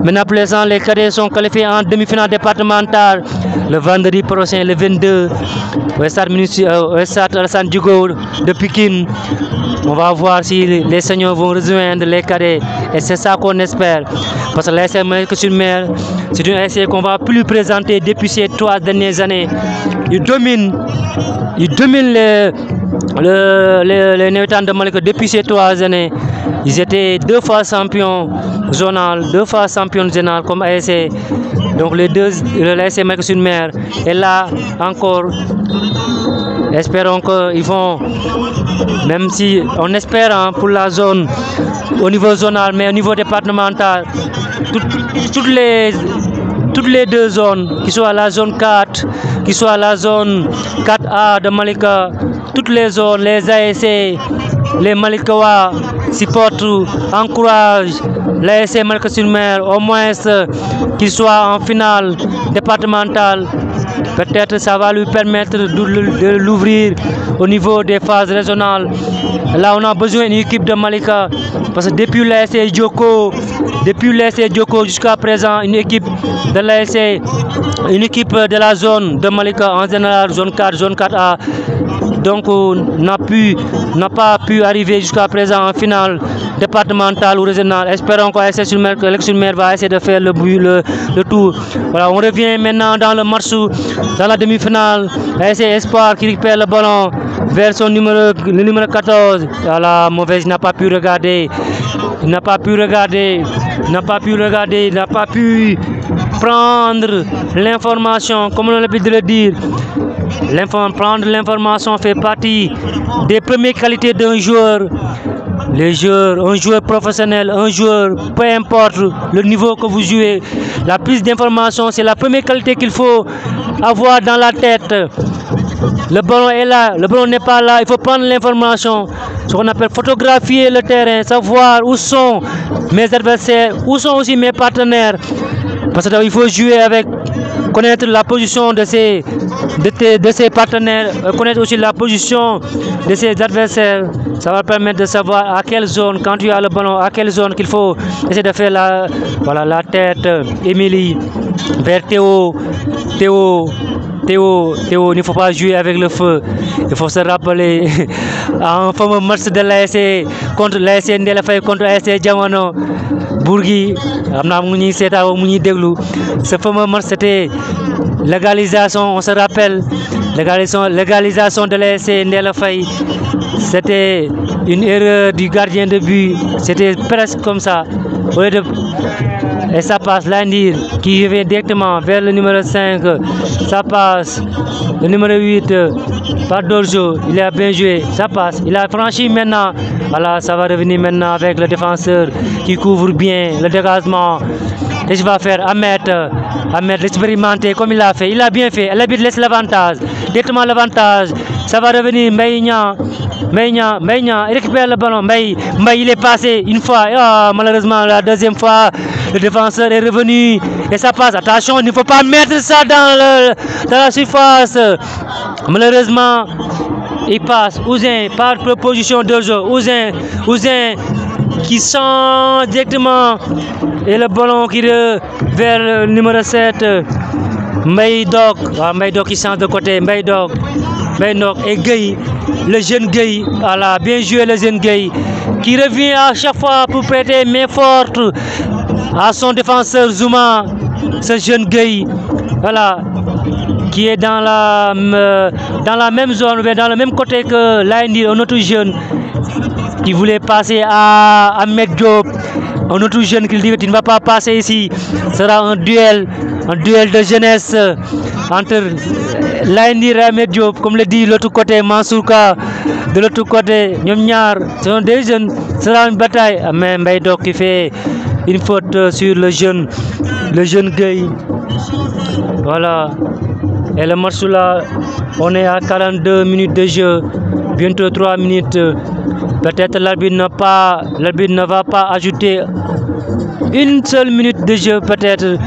Maintenant, pour l'instant, les cadets sont qualifiés en demi-finale départementale le vendredi prochain, le 22, au stade Alassane Djigo de Pikine. On va voir si les seniors vont rejoindre les cadets, et c'est ça qu'on espère. Parce que l'ASC Malika-sur-Mer, c'est une ASC qu'on va plus présenter depuis ces 3 dernières années. Il domine les Néotans de Malika depuis ces 3 années. Ils étaient 2 fois champions zonal, 2 fois champions zonal comme ASC. Donc les deux, l'ASC Malika-sur-Mer. Et là encore, espérons qu'ils vont, même si on espère hein, pour la zone au niveau zonal, mais au niveau départemental, toutes les 2 zones, qui soit la zone 4, qui soit la zone 4A de Malika, toutes les zones, les ASC, les Malikawa supportent, encouragent l'ASC Malika-sur-Mer, au moins qu'il soit en finale départementale. Peut-être ça va lui permettre de l'ouvrir au niveau des phases régionales. Là, on a besoin d'une équipe de Malika, parce que depuis l'ASC Djoko jusqu'à présent, une équipe de l'ASC, une équipe de la zone de Malika, en général zone 4, zone 4A, donc n'a pas pu arriver jusqu'à présent en finale départementale ou régionale. Espérons que l'ASC sur-Mer va essayer de faire le tour. Voilà, on revient maintenant dans le match, dans la demi-finale. l'ASC Espoir qui récupère le ballon vers le numéro 14. Voilà, mauvaise, il n'a pas pu regarder. Il n'a pas pu prendre l'information, comme on a l'habitude de le dire. Prendre l'information fait partie des premières qualités d'un joueur. Un joueur professionnel, un joueur, peu importe le niveau que vous jouez, la prise d'information, c'est la première qualité qu'il faut avoir dans la tête. Le ballon est là, le ballon n'est pas là, il faut prendre l'information, ce qu'on appelle photographier le terrain, savoir où sont mes adversaires, où sont aussi mes partenaires, parce qu'il faut jouer avec, connaître la position de ses partenaires, connaître aussi la position de ses adversaires. Ça va permettre de savoir à quelle zone, quand tu as le ballon, à quelle zone qu'il faut essayer de faire la tête. Émilie vers Théo, il ne faut pas jouer avec le feu. Il faut se rappeler un fameux match de l'ASC contre l'ASC Ndella Faye contre l'ASC Jamono Bourgui. Ce fameux match, c'était légalisation, on se rappelle, légalisation de l'ASC Ndella Faye. C'était une erreur du gardien de but, c'était presque comme ça. Et ça passe Landir qui vient directement vers le numéro 5. Ça passe le numéro 8 par Dorjo. Il a bien joué. Ça passe. Il a franchi maintenant. Voilà, ça va revenir maintenant avec le défenseur qui couvre bien le dégagement. Et je vais faire Ahmed l'expérimenter comme il a fait. Il a bien fait. L'arbitre laisse l'avantage. Directement l'avantage. Ça va revenir. Mbaye il récupère le ballon. Mbaye il est passé une fois. Oh, malheureusement, la deuxième fois, le défenseur est revenu. Et ça passe. Attention, il ne faut pas mettre ça dans la surface. Malheureusement, il passe. Ouzin, par proposition de jeu. Ouzin qui sent directement. Et le ballon qui est vers le numéro 7. Mbaye Dok qui change de côté. Mbaye Dok et Gueye, le jeune Gueye, voilà, bien joué le jeune Gueye, qui revient à chaque fois pour prêter main forte à son défenseur Zouma, ce jeune Gueye, voilà, qui est dans la même zone, dans le même côté que Landir, un autre jeune qui voulait passer à Ahmed Diop, un autre jeune qui dit qu'il ne va pas passer ici. Ce sera un duel de jeunesse entre Landir et Ahmed Diop, comme le dit l'autre côté, Mansouka, de l'autre côté, Nyomnyar, ce sont des jeunes, ce sera une bataille. Mais Mbaye Dok qui fait une faute sur le jeune Gueye. Voilà. Et le match là, on est à 42 minutes de jeu, bientôt 3 minutes. Peut-être l'arbitre ne va pas ajouter une seule minute de jeu, peut-être.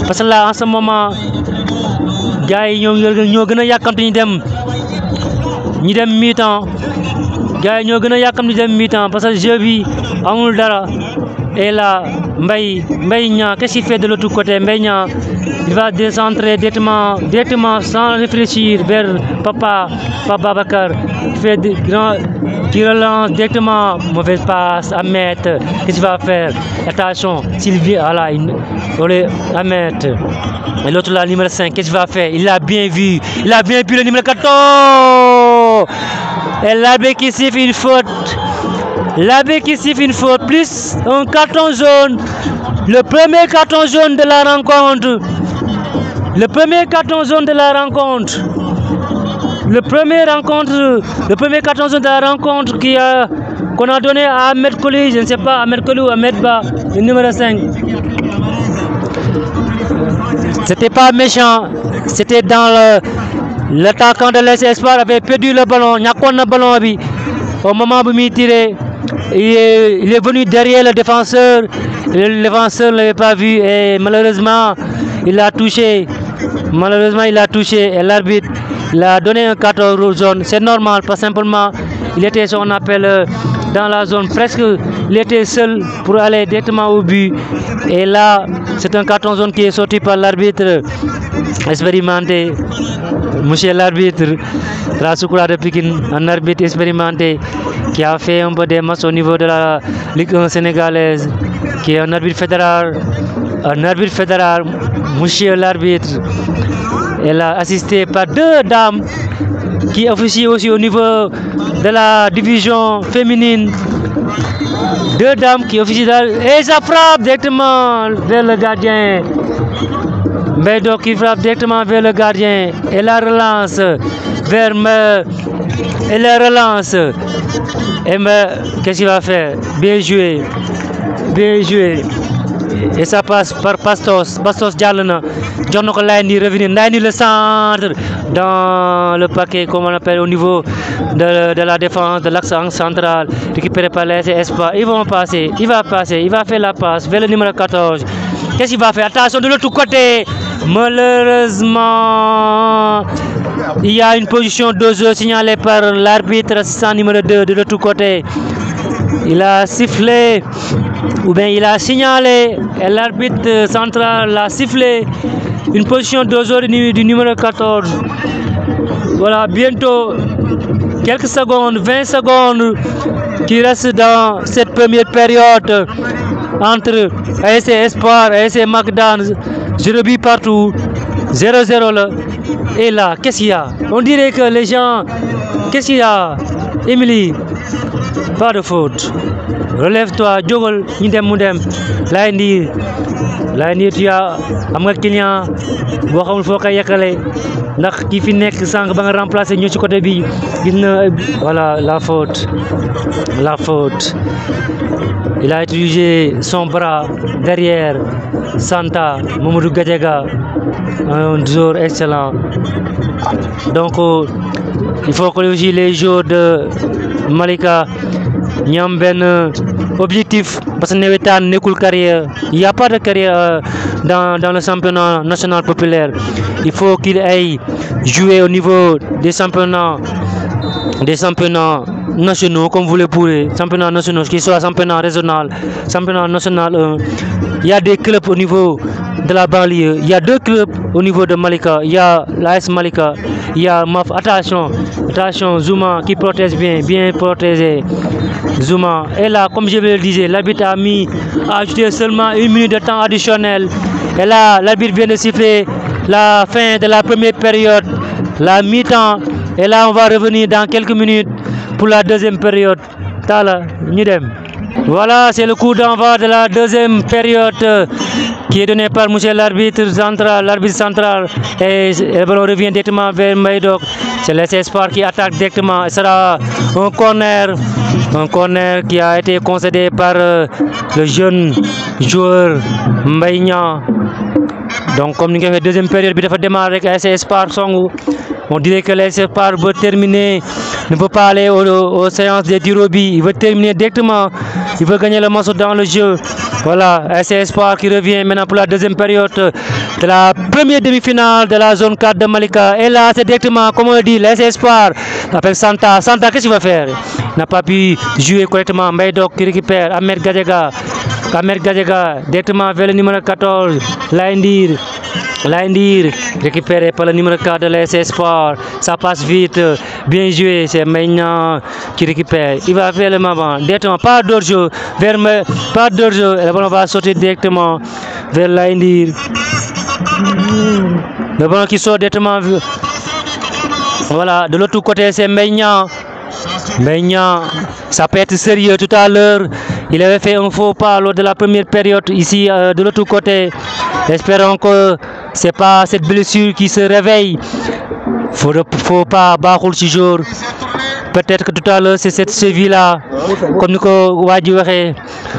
Parce que là, en ce moment, gars yi ñoo gën a yàkkamti ñu dem mi-temps. Gars yi ñoo gën a yàkkamti dem mi-temps parce que jeu bi amul dara. Et là, Mbaye Niang, qu'est-ce qu'il fait de l'autre côté? Mbaye Niang, il va décentrer directement sans réfléchir vers Papa Babacar. Qui relance directement, mauvaise passe, Ahmed, qu'est-ce qu'il va faire? Attention, Sylvie, voilà, Ahmed. Et l'autre là, numéro 5, qu'est-ce qu'il va faire? Il l'a bien vu le numéro 14. Et l'arbitre qui siffle une faute. L'arbitre qui siffle une faute, plus un carton jaune. Le premier carton jaune de la rencontre. Le premier carton jaune de la rencontre. Le premier carton jaune de la rencontre qu'on a donné à Ahmed Koli, je ne sais pas, Ahmed Koli ou Ahmed Ba, le numéro 5. C'était pas méchant, c'était dans l'attaquant de l'AS Espoir avait perdu le ballon, il y a quoi le ballon au moment où il tirait, il est venu derrière le défenseur ne l'avait pas vu et malheureusement il a touché. Et l'arbitre il a donné un carton jaune. C'est normal, pas simplement il était ce qu'on appelle dans la zone presque, il était seul pour aller directement au but. Et là, c'est un carton jaune qui est sorti par l'arbitre expérimenté, monsieur l'arbitre Rasoukoula de Pikine, un arbitre expérimenté qui a fait un peu des matchs au niveau de la Ligue 1 sénégalaise, qui est un arbitre fédéral, monsieur l'arbitre. Elle a assisté par deux dames qui officient aussi au niveau de la division féminine. Deux dames qui officient et ça frappe directement vers le gardien. Mbeido qui frappe directement vers le gardien et la relance vers qu'est-ce qu'il va faire? Bien joué. Et ça passe par Bastos Dialana. John Laini revenir, Laini le centre dans le paquet, comme on appelle au niveau de la défense de l'axe central, récupéré par l'AS Espoir. Il va faire la passe vers le numéro 14. Qu'est-ce qu'il va faire? Attention de l'autre côté. Malheureusement, il y a une position de jeu signalée par l'arbitre assistant numéro 2 de l'autre côté. Il a sifflé, ou bien il a signalé, et l'arbitre central l'a sifflé, une position de jeu du numéro 14. Voilà, bientôt, quelques secondes, 20 secondes qui restent dans cette première période entre AS Espoir et AS Magdan. 0 but partout, 0-0 là. Et là, qu'est-ce qu'il y a? On dirait que les gens, qu'est-ce qu'il y a? Émilie, pas de faute. Relève-toi, Djogol, Nidem, Laini, tu as un client, il faut qu'il ndax ki fi nek sank ba nga remplacer ñu ci côté bi voilà la faute il a utilisé son bras derrière Santa Mamadou Gadiaga, un joueur excellent. Donc il faut que les joueurs de Malika ñam ben objectif parce que Newetan nekul carrière, il n'y a pas de carrière dans le championnat national populaire. Il faut qu'il aille jouer au niveau des championnats nationaux, comme vous le pourrez, championnats nationaux, qu'il soit championnat régional, championnat national 1. Il y a des clubs au niveau de la banlieue, il y a deux clubs au niveau de Malika, il y a l'AS Malika, il y a MAF. Attention, Zouma qui protège bien protégé. Zouma. Et là, comme je le disais, l'arbitre a ajouté seulement 1 minute de temps additionnel. Et là, l'arbitre vient de siffler la fin de la première période, la mi-temps. Et là, on va revenir dans quelques minutes pour la deuxième période. Tala, Nidem. Voilà, c'est le coup d'envoi de la deuxième période qui est donné par monsieur l'arbitre central. Et le ballon revient directement vers Maïdok. C'est l'AS Espoir qui attaque directement. Ce sera un corner qui a été concédé par le jeune joueur Mbaïna. Donc, comme nous avons fait deuxième période, il faut démarrer avec l'AS Espoir Songo. On dirait que l'AS Espoir veut terminer, ne peut pas aller aux séances de Dirobi. Il veut terminer directement, il veut gagner le match dans le jeu. Voilà, l'AS Espoir qui revient maintenant pour la deuxième période de la première demi-finale de la zone 4 de Malika. Et là, c'est directement, comme on le dit, l'AS Espoir avec Santa. Santa, qu'est-ce qu'il va faire? Il n'a pas pu jouer correctement. Maïdok qui récupère Ahmed Gadiaga. Directement vers le numéro 14, Laindir, récupéré par le numéro 4 de l'AS Espoir. Ça passe vite, bien joué, c'est maintenant qui récupère. Il va faire le moment, directement, pas d'orjeu, le ballon va sortir directement vers Laindir. Le ballon qui sort directement, voilà, de l'autre côté c'est Meignan. Mbaye ça peut être sérieux tout à l'heure. Il avait fait un faux pas lors de la première période ici de l'autre côté. Espérons que c'est pas cette blessure qui se réveille. Faut pas baaxul ci jour. Peut-être que tout à l'heure c'est cette cheville là comme ni ko waa ji waxee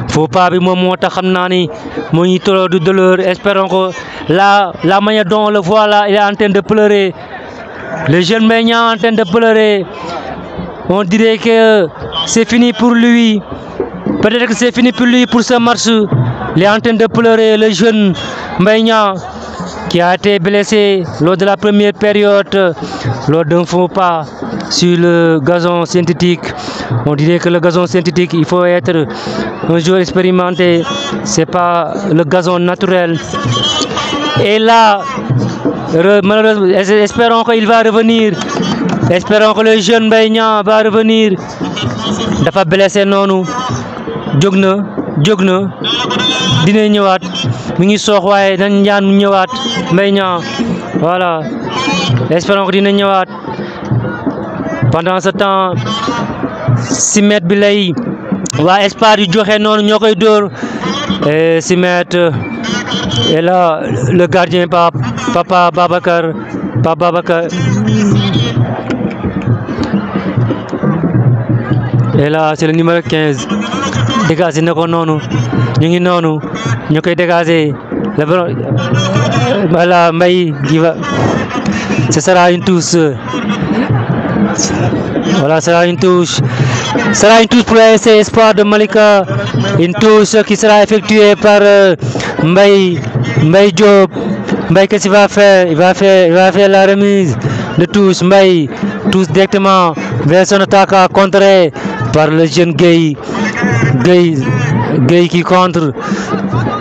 faut pas bi moom moo tax xam naa ni moo ñuy trop de douleur. Espérons que la manière dont on le voit là, il est en train de pleurer. Le jeune Mbaye Niang en train de pleurer. On dirait que c'est fini pour lui. Peut-être que c'est fini pour lui pour ce match. Il est en train de pleurer, le jeune Mbaye Niang qui a été blessé lors de la première période, lors d'un faux pas sur le gazon synthétique. On dirait que le gazon synthétique, il faut être un joueur expérimenté. C'est pas le gazon naturel. Et là, malheureusement, espérons qu'il va revenir. Espérons que le jeune Mbaye Niang va revenir. Dafa blessé noonu. Jóg na dina ñëwaat mi ngi soox waaye dañ ñaan mu ñëwaat Mbaye Niang voilà. Espérons que dina ñëwaat. Pendant ce temps 6 mètres bi lay waa Espoir yu joxe noonu ñoo koy dóor 6 mètres. Et là le gardien Papa Babacar. Et là c'est le numéro 15. Dégagé na ko noonu ñu ngi noonu ñu koy dégager le ballon. Voilà Mbaye qui va. Ce sera une touche. Voilà, ce sera une touche. Ce sera une touche pour l'ASC Espoir de Malika. Une touche qui sera effectuée par Mbaye Diop. Mbaye, qu'est-ce qu'il va faire? Il va faire la remise de touche. Mbaye touche directement vers son attaque contré par le jeune Gueye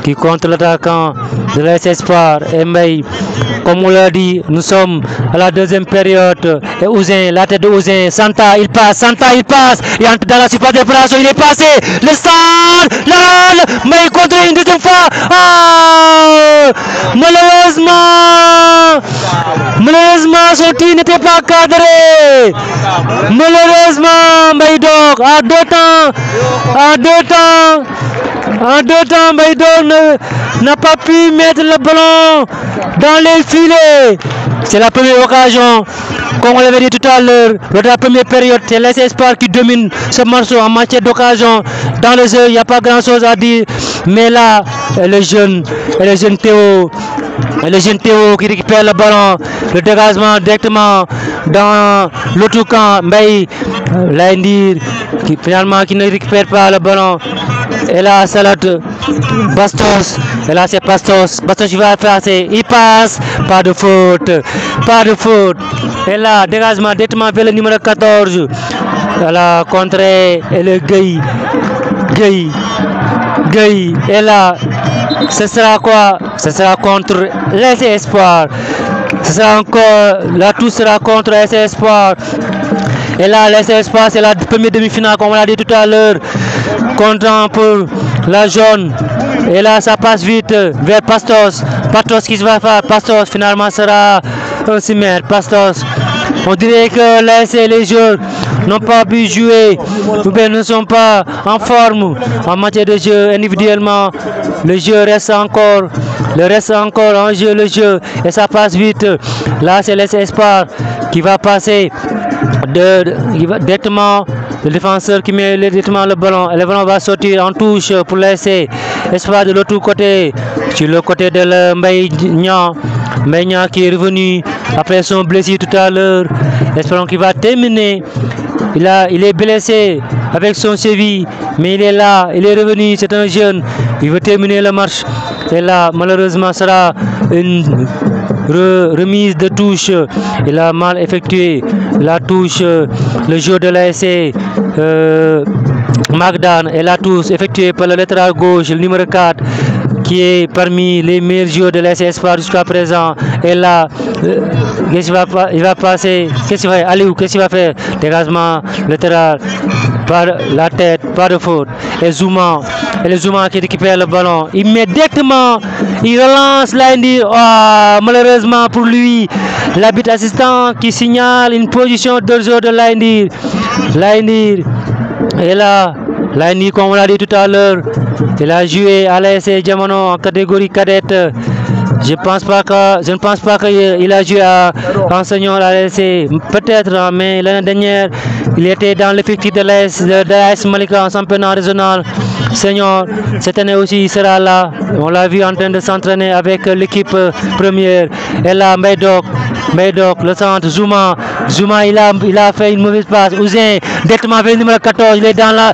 qui contre l'attaquant de l'AS Espoir. Et Mbaye, comme on l'a dit, nous sommes à la deuxième période. Et Ouzin, la tête de Ouzin, Santa il passe, il entre dans la surface d'opération, il est passé, le stade, Mbaye contre une deuxième fois. Malheureusement, son tir n'était pas cadré. Malheureusement, Mbaye donc, en deux temps, Mbaye donc n'a pas pu mettre le ballon dans les filets. C'est la première occasion, comme on l'avait dit tout à l'heure, lors de la première période, c'est l'AS Espoir qui domine ce morceau en matière d'occasion. Dans le jeu, il n'y a pas grand chose à dire, mais là, le jeune Théo qui récupère le ballon, le dégagement directement dans l'autre camp. Mbaye Laindir qui finalement qui ne récupère pas le ballon. Et là, Salat Bastos. Et là, c'est Bastos qui va passer. Il passe. Pas de faute. Et là, dégagement directement vers le numéro 14. Voilà, contré. Et le Gueye. Et là, ce sera quoi? Ce sera contre l'AS Espoir. Ce sera encore. Là, tout sera contre l'AS Espoir. Et là, l'AS Espoir, c'est la première demi-finale, comme on l'a dit tout à l'heure. Content pour la jaune. Et là, ça passe vite vers Pastos. Pastos qui se va faire. Pastos, finalement, sera un 6 mètres. Pastos. On dirait que l'AS et les joueurs n'ont pas pu jouer ou bien ne sont pas en forme en matière de jeu individuellement. Le jeu reste encore en jeu, le jeu, et ça passe vite. Là, c'est l'AS Espoir qui va passer directement. Le défenseur qui met directement le ballon. Et le ballon va sortir en touche pour l'AS Espoir de l'autre côté. Sur le côté de Mbaye Niang. Mbaye Niang qui est revenu après son blessure tout à l'heure. Espérons qu'il va terminer. Il est blessé avec son cheville, mais il est là, il est revenu, c'est un jeune. Il veut terminer le match. Et là, malheureusement, sera une remise de touche. Il a mal effectué la touche, le jeu de l'AS Magdan, et la touche effectuée par le latéral gauche, le numéro 4, qui est parmi les meilleurs joueurs de l'AS Espoir jusqu'à présent. Et là, il va passer. Qu'est-ce qu'il va faire? Aliou, qu'est-ce qu'il va faire? Dégagement latéral par la tête, pas de faute. Et Zouma qui récupère le ballon. Immédiatement, il relance Laindir. Malheureusement pour lui, l'arbitre assistant qui signale une position de jeu de Laindir. Lainir est là. Lainir, comme on l'a dit tout à l'heure, il a joué à l'ASC Diamono en catégorie cadette. Je ne pense pas qu'il a joué à enseignant à l'ASC, peut-être, mais l'année dernière, il était dans l'effectif de l'AS Malika en championnat régional senior. Cette année aussi, il sera là. On l'a vu en train de s'entraîner avec l'équipe première. Et là, Maydok, le centre, Zouma, il a fait une mauvaise passe. Ouzin, directement avec le numéro 14, il est dans la...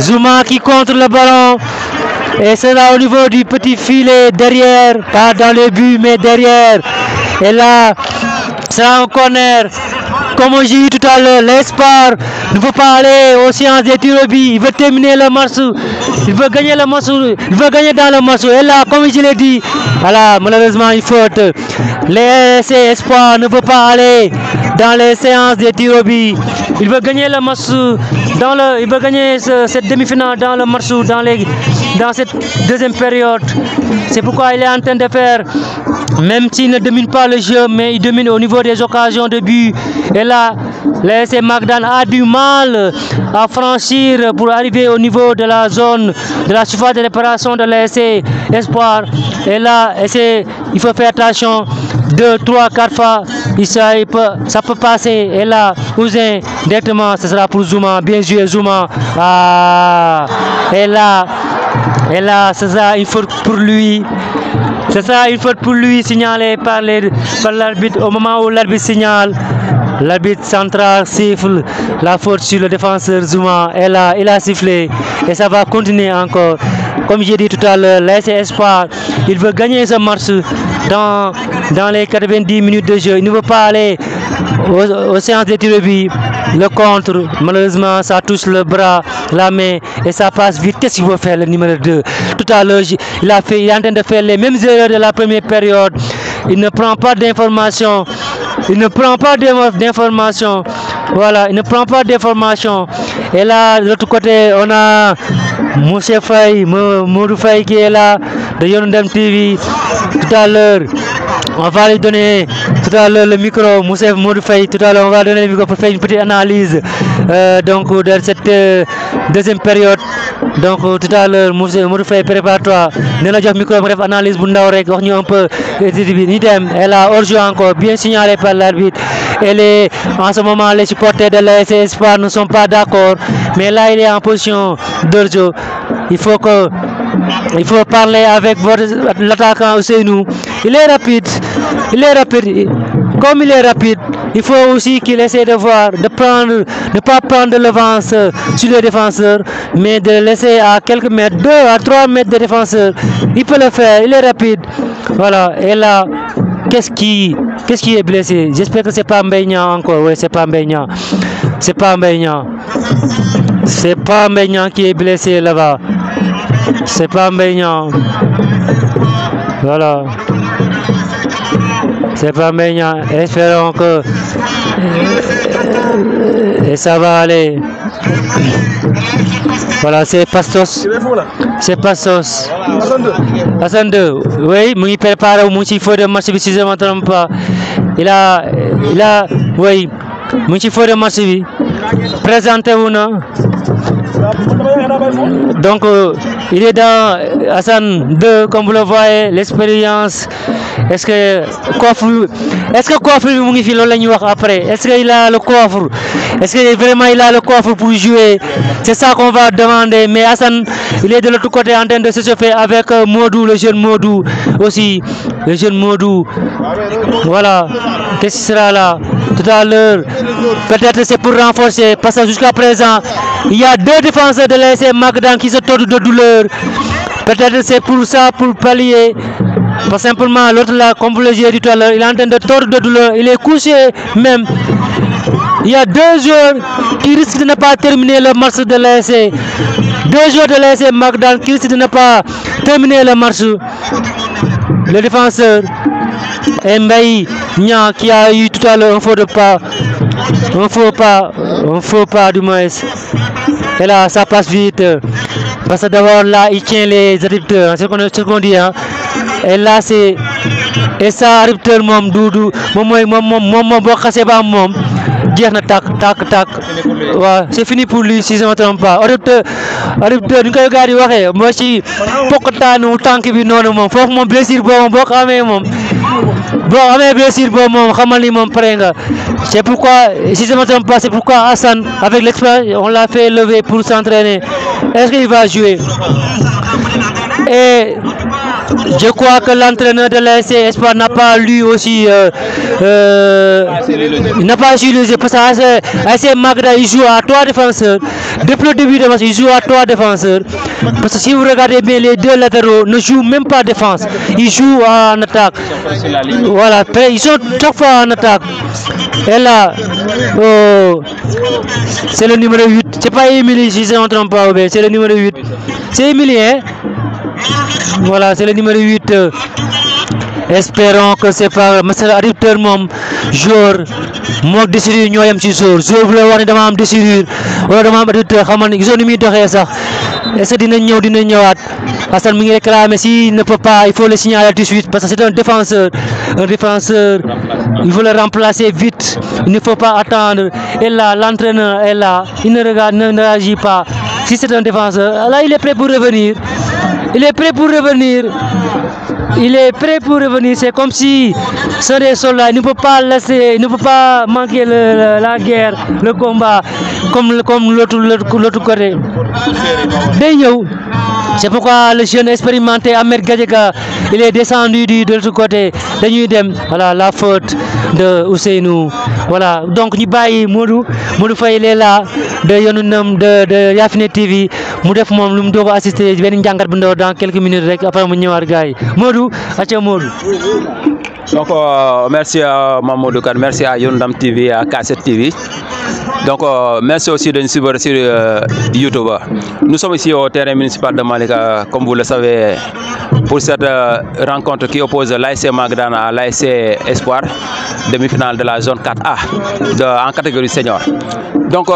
Zouma qui contre le ballon. Et c'est là au niveau du petit filet derrière, pas dans le but mais derrière. Et là, c'est un corner. Comme j'ai dit tout à l'heure, l'Espoir ne peut pas aller aux séances des tirs au but. Il veut terminer le match. Il veut gagner le match. Il veut gagner dans le match. Et là, comme je l'ai dit, voilà, malheureusement, il faute. Les Espoir ne peut pas aller dans les séances des tirs au but. Il veut gagner le match il veut gagner cette demi-finale dans le match dans cette deuxième période. C'est pourquoi il est en train de faire, même s'il ne domine pas le jeu, mais il domine au niveau des occasions de but. Et là, l'ASC Magdan a du mal à franchir pour arriver au niveau de la zone de la surface de réparation de l'ASC Espoir. Et là, il faut faire attention. 2, 3, 4 fois, ça peut passer. Et là, Ouzin, directement, ce sera pour Zouma. Bien joué, Zouma. Et là, c'est ça, il faut pour lui. C'est ça, une faute pour lui signalé par l'arbitre. Au moment où l'arbitre signale, l'arbitre central siffle la faute sur le défenseur Zouma. Et là, il a sifflé. Et ça va continuer encore. Comme j'ai dit tout à l'heure, l'AS Espoir, il veut gagner ce match dans les 90 minutes de jeu. Il ne veut pas aller aux séances de tir au but. Le contre, malheureusement, ça touche le bras, la main et ça passe vite. Qu'est-ce qu'il veut faire le numéro 2? Tout à l'heure, il est en train de faire les mêmes erreurs de la première période. Il ne prend pas d'informations. Voilà, il ne prend pas d'informations. Et là, de l'autre côté, on a Moussa Faye, Mourou Faye qui est là, de Yonundem TV. Tout à l'heure, on va lui donner le micro, Moussa Mourou Faye. Tout à l'heure, on va donner le micro pour faire une petite analyse donc, de cette deuxième période. Donc, tout à l'heure, Mourou Faye, prépare-toi. Nous avons le micro pour analyse Bundaorek, un peu. Elle a hors-jeu encore, bien signalé par l'arbitre. En ce moment, les supporters de l'AS Espoir ne sont pas d'accord. Mais là, il est en position d'hors-jeu. Il faut parler avec l'attaquant Ousseynou. Il est rapide. Comme il est rapide, il faut aussi qu'il essaie de voir, ne pas prendre l'avance sur les défenseurs, mais de laisser à quelques mètres, 2 à 3 mètres de défenseur. Il peut le faire, il est rapide. Voilà, et là, qu'est-ce qui est blessé? J'espère que c'est pas Mbeignan encore. Oui, c'est pas Mbeignan. C'est pas Mbeignan qui est blessé là-bas. C'est pas Mbeignan. Voilà. C'est pas Mbeignan. Espérons que... Et ça va aller. Voilà, c'est Pastos. C'est Pastos. Hassan 2. Oui, il prépare au Moussifo de match, si je ne me trompe pas. Oui, Moussifo de match. Présentez-vous, non? Donc, il est dans Hassan 2, comme vous le voyez, l'expérience. Est-ce que coffre après? Est-ce qu'il a le coffre? Est-ce que vraiment il a le coffre pour jouer? C'est ça qu'on va demander. Mais Hassan, il est de l'autre côté en train de se chauffer avec Modou, le jeune Modou aussi. Le jeune Modou. Voilà. Qu'est-ce qui sera là? Tout à l'heure. Peut-être c'est pour renforcer. Parce que jusqu'à présent, il y a 2 défenseurs de l'AS Magdan qui se tordent de douleur. Peut-être c'est pour ça, pour pallier. Pas simplement, l'autre là, comme vous le dit tout à l'heure, il est en train de tordre de douleur. Il est couché même. Il y a 2 joueurs qui risquent de ne pas terminer le match de l'AS. 2 joueurs de l'AS Magdan qui risquent de ne pas terminer le match. Le défenseur Mbaye Nia qui a eu tout à l'heure un faux pas du moins. Et là, ça passe vite. Parce que d'abord là, il tient les adducteurs, c'est ce qu'on dit. Hein. Et là, c'est et ça arbitre moom du moom boo xasee ba am moom jeex na tàkk waaw c'est fini pour lui si je ne me trompe pas arbitre ni koy gars yi waxee moo ci pokkataanu tànk bi noonu moom foofu moom blessure boobu boo ko amee moom boo amee blessure boobu moom xamal ni moom pare nga c'est pourquoi si je ne me trompe pas c'est pourquoi Hassan avec l'expérience on l'a fait lever pour s'entraîner. Est-ce qu'il va jouer? Et je crois que l'entraîneur de l'ASC Espoir n'a pas lu aussi il n'a pas su le jeu parce que ASC Magda il joue à 3 défenseurs. Depuis le début de match il joue à 3 défenseurs parce que si vous regardez bien les 2 latéraux ne jouent même pas défense, ils jouent en attaque. Voilà, ils sont chaque fois en attaque. Et là c'est le numéro 8, c'est pas Émilie si je ne me trompe pas, c'est le numéro 8. C'est Émilie, hein? Voilà, c'est le numéro 8. Espérons que c'est pas monsieur arbitre moom joueur moo décidé ñoo yem ci joueur bu la wax ne dama am décidé wala dama am arbitre xamal ni gisoo ni muy doxee sax est-ce que dina ñëwaat Hassan mi ngi réclamer s'il ne peut pas il faut le signaler tout de suite parce que c'est un défenseur il faut le remplacer vite, il ne faut pas attendre. Et là l'entraîneur est là, il ne regarde, ne réagit pas. Si c'est un défenseur, là il est prêt pour revenir. C'est comme si c'est des soldats, il ne peut pas laisser, il ne peut pas manquer la guerre, le combat comme l'autre côté. C'est pourquoi le jeune expérimenté Ahmed Gadiaga il est descendu de l'autre côté. Voilà la faute de Ousseynou. Voilà, donc ñu bàyyi Modou Faye il est là de Yonunam de Yafine TV mu def moom lu mu doog a assister benn njàngat bu ndaw dans quelques minutes rek après mu ñëwaat gars yi Modou. Donc merci à Mamadou Kane, merci à Yonunam TV, à K7 TV. Donc merci aussi de nous suivre sur YouTube. Nous sommes ici au terrain municipal de Malika, comme vous le savez, pour cette rencontre qui oppose l'ASC Magdana à l'ASC Espoir, demi-finale de la zone 4A en catégorie senior. Donc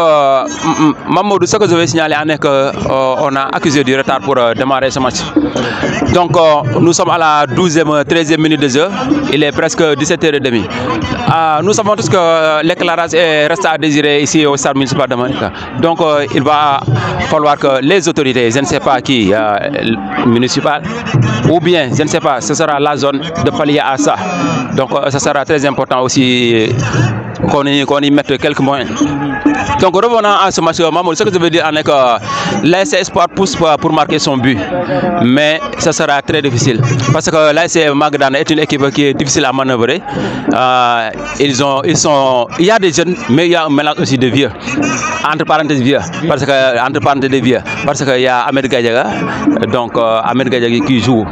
Mamadou, ce que je vais signaler est qu'on a accusé du retard pour démarrer ce match. Donc nous sommes à la 12e, 13e minute de jeu, il est presque 17h30. Nous savons tous que l'éclairage reste à désirer ici au stade municipal de Malika. Donc il va falloir que les autorités, je ne sais pas qui, municipales, ou bien, je ne sais pas, ce sera la zone de pallier à ça. Donc ce sera très important aussi qu'on y mette quelques moyens. Donc revenons à ce match, Mamoud, ce que je veux dire est que l'ASC Espoir pousse pour marquer son but, mais ce sera très difficile parce que l'ASC Magdana est une équipe qui est difficile à manœuvrer. Il y a des jeunes, mais il y a un mélange aussi de vieux, entre parenthèses vieux, parce que il y a Ahmed Gadiaga, donc Ahmed Gadiaga qui joue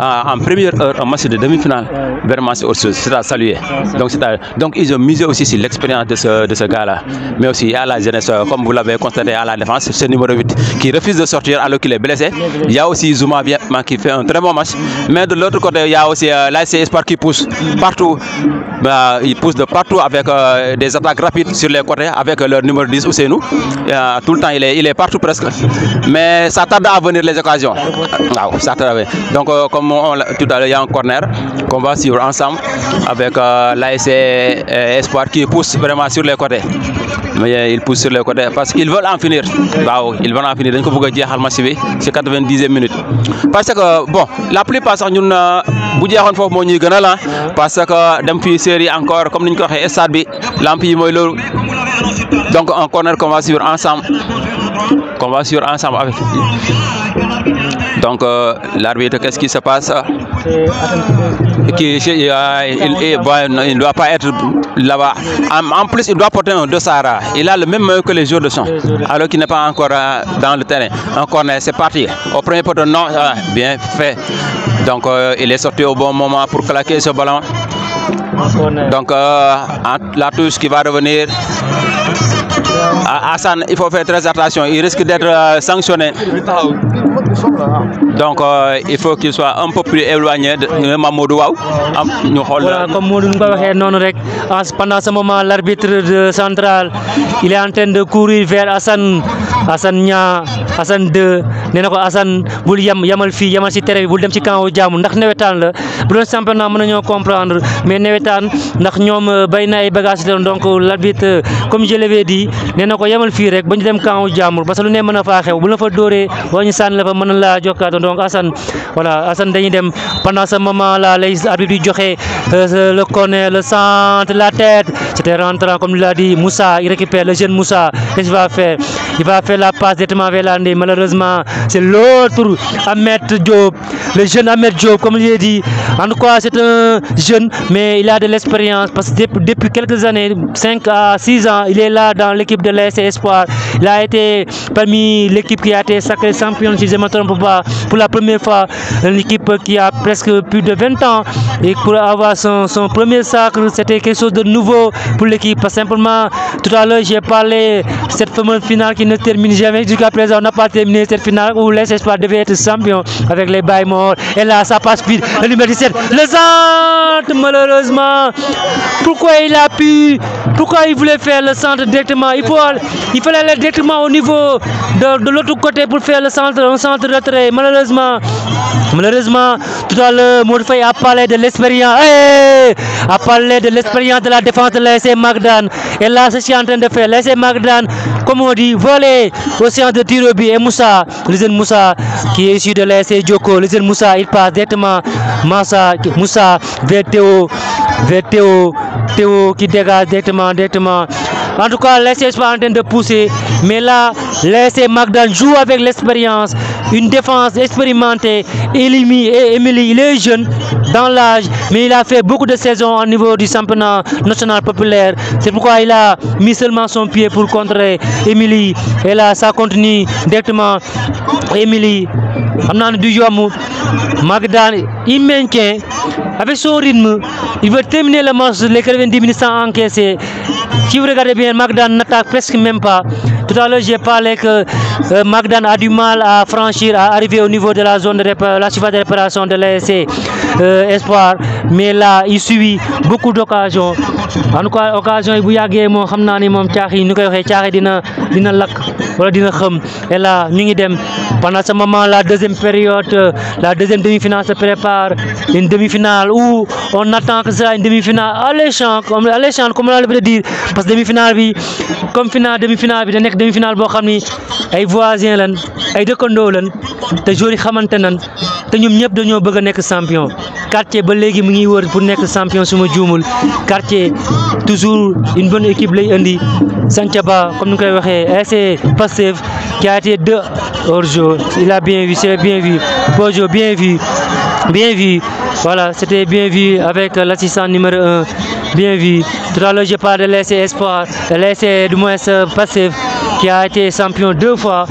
en première heure un match de demi-finale. Vraiment c'est autre chose, c'est à saluer. Donc ils ont misé aussi sur l'expérience de ce gars-là, mais aussi à la jeunesse, comme vous l'avez constaté à la défense, c'est le numéro 8 qui refuse de sortir alors qu'il est blessé. Il y a aussi Zouma qui fait un très bon match, mais de l'autre côté il y a aussi l'ASC Espoir qui pousse partout, il pousse de partout avec des attaques rapides sur les côtés avec leur numéro 10 Ousseynou. Tout le temps il est partout presque, mais ça tarde à venir les occasions. Ça tarde à venir. Donc comme tout à l'heure il y a un corner qu'on va suivre ensemble avec l'ASC Espoir qui pousse vraiment sur les côtés. Mais ils poussent sur les côtés parce qu'ils veulent en finir. Ils veulent en finir. C'est 90e minute. Parce que bon, la plupart sax ñun bu jeexon fofu mo ñuy gënal parce que dem fi série encore comme niñ ko waxé stade bi lamp yi moy lolu. Donc un corner qu'on va suivre ensemble. Avec donc l'arbitre, qu'est-ce qui se passe? Il ne doit pas être là-bas. En plus, il doit porter un dossard. Il a le même maillot que les joueurs de son, alors qu'il n'est pas encore dans le terrain. Un corner, c'est parti. Au premier poteau, non, bien fait. Donc il est sorti au bon moment pour claquer ce ballon. Donc la touche qui va revenir. Hassan, il faut faire très attention, il risque d'être sanctionné. Donc il faut qu'il soit un peu plus éloigné de Mamadou Waw. Voilà, comme Modou nous pendant ce moment, l'arbitre central, il est en train de courir vers Hassan Nia, Hassan 2. nee na ko Hassan bul yamal fii yamal si terrain bi bul dem ci camp jàmm ndax nawetaan la bu doon championnat mën nañoo comprendre mais nawetaan ndax ñoom bay na ay bagages donc l'arbitre comme je l'avais dit nee na ko yamal fii rek ba ñu dem camp jàmm parce que lu ne mën a faa xew bu la fa dóoree wala ñu sànni la fa mën na laa jokkaat donc Hassan voilà Hassan dañuy dem pendant ce moment là les arbitres di joxe le corner le centre la tête c'était rentrant comme il l'a dit Moussa il récupère le jeune Moussa qu'est-ce qu'il va faire il va faire la passe directement vers l'Andé malheureusement c'est l'autre Ahmed Diop, le jeune Ahmed Diop, comme il a dit. En tout cas, c'est un jeune, mais il a de l'expérience parce que depuis quelques années, 5 à 6 ans, il est là dans l'équipe de l'AS Espoir. Il a été parmi l'équipe qui a été sacrée champion, si je ne me trompe pas, pour la première fois. Une équipe qui a presque plus de 20 ans. Et pour avoir son premier sacre, c'était quelque chose de nouveau pour l'équipe. Simplement, tout à l'heure, j'ai parlé de cette fameuse finale qui ne termine jamais. Jusqu'à présent, on n'a pas terminé cette finale où l'AS Espoir devait être champion avec les Baymor. Et là, ça passe vite. Le numéro 17, le centre, malheureusement. Pourquoi il voulait faire le centre directement? Il fallait aller directement au niveau de l'autre côté pour faire un centre retrait. Malheureusement, tout à l'heure, Mourfay a parlé de l'expérience. A parlé de l'expérience de la défense de l'AS Magdan. Et là, c'est ce qu'il est en train de faire. L'AS Magdan, comme on dit, voler au séance de tir au but. Et Moussa, le jeune Moussa, qui est issu de l'AS Djoko, le jeune Moussa, il passe directement Moussa vers Théo qui dégage directement. En tout cas, l'AS est en train de pousser, mais là, l'AS Magdan joue avec l'expérience, une défense expérimentée. Émilie, il est jeune dans l'âge, mais il a fait beaucoup de saisons au niveau du championnat national populaire. C'est pourquoi il a mis seulement son pied pour contrer Émilie. Et là, ça continue directement. Émilie, Magdan, il maintient avec son rythme. Il veut terminer le match, les 90 minutes sans encaisser. Si vous regardez bien, Magdan n'attaque presque même pas. Tout à l'heure, j'ai parlé que Magdan a du mal à franchir, à arriver au niveau de la zone de la surface de réparation de l'AS Espoir. Mais là, il subit beaucoup d'occasions. En tout cas, occasion, il y a des et là, pendant ce moment, la deuxième période, la deuxième demi-finale se prépare. Une demi-finale où on attend que ce soit une demi-finale alléchante, comme on veut dire. Parce que demi-finale, comme finale, demi-finale, demi-finale, ay voisins lan ay dëkkandoo lan te joueurs yi xamante nan te ñoom ñëpp dañoo bëgg a nekk champion quartier ba léegi mu ngi wër pour nekk champion suma juumul quartier toujours une bonne équipe lay indi Santhiaba comme ni koy waxee ASC Pastef qui a été 2 hors-jeu, il a bien vu, c'est bien vu, Bojo bien vu, voilà, c'était bien vu avec l'assistant numéro 1, bien vu. Tout à l'heure je parle de l'AS Espoir, de l'AS du moins Pastef qui a été champion 2 fois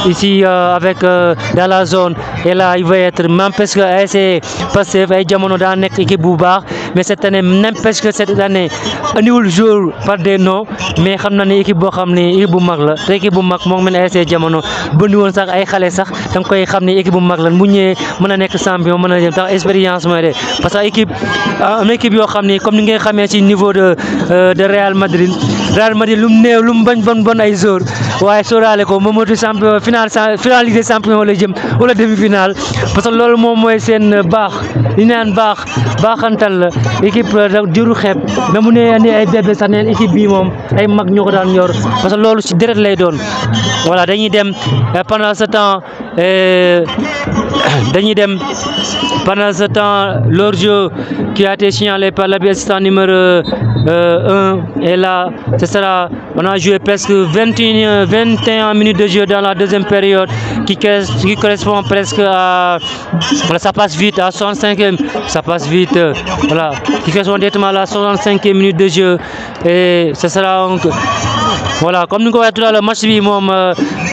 ici avec dans la zone. Et là il va être même parce que AS Pastef ay jamono daa nekk équipe bu baax, mais cette année n'empêche que cette année andiwul jour par des noms, mais xam na ne équipe boo xam ne équipe bu mag la te équipe bu mag moo mel ne AS jamono bëndi woon sax ay xale sax da nga koy xam ne équipe bu mag la mu ñëwee mën a nekk champion mën a jëm tax expérience mooy de parce que équipe am na équipe yoo xam ne comme ni ngay xamee ci niveau de Real Madrid lu mu néew lu mu bon ay joueurs waaye sóoraale ko moom mooy champion finalisé champion wala jëm wala demi-finale parce que loolu moom mooy seen baax li naan baaxantal la équipe jëru xeeb mais mu ne andi ay bébé sax neen équipe bi moom ay mag ñoo ko daan yor parce que loolu ci deret lay doon voilà dañuy dem pendant ce temps leur jeu qui a été signalé par l'assistant numéro 1 et là ce sera on a joué presque 21 minutes de jeu dans la deuxième période qui correspond presque à voilà, ça passe vite à 65e ça passe vite voilà qui correspond directement à la 65e minute de jeu et ce sera donc voilà comme nous avons tout à l'heure match bi moom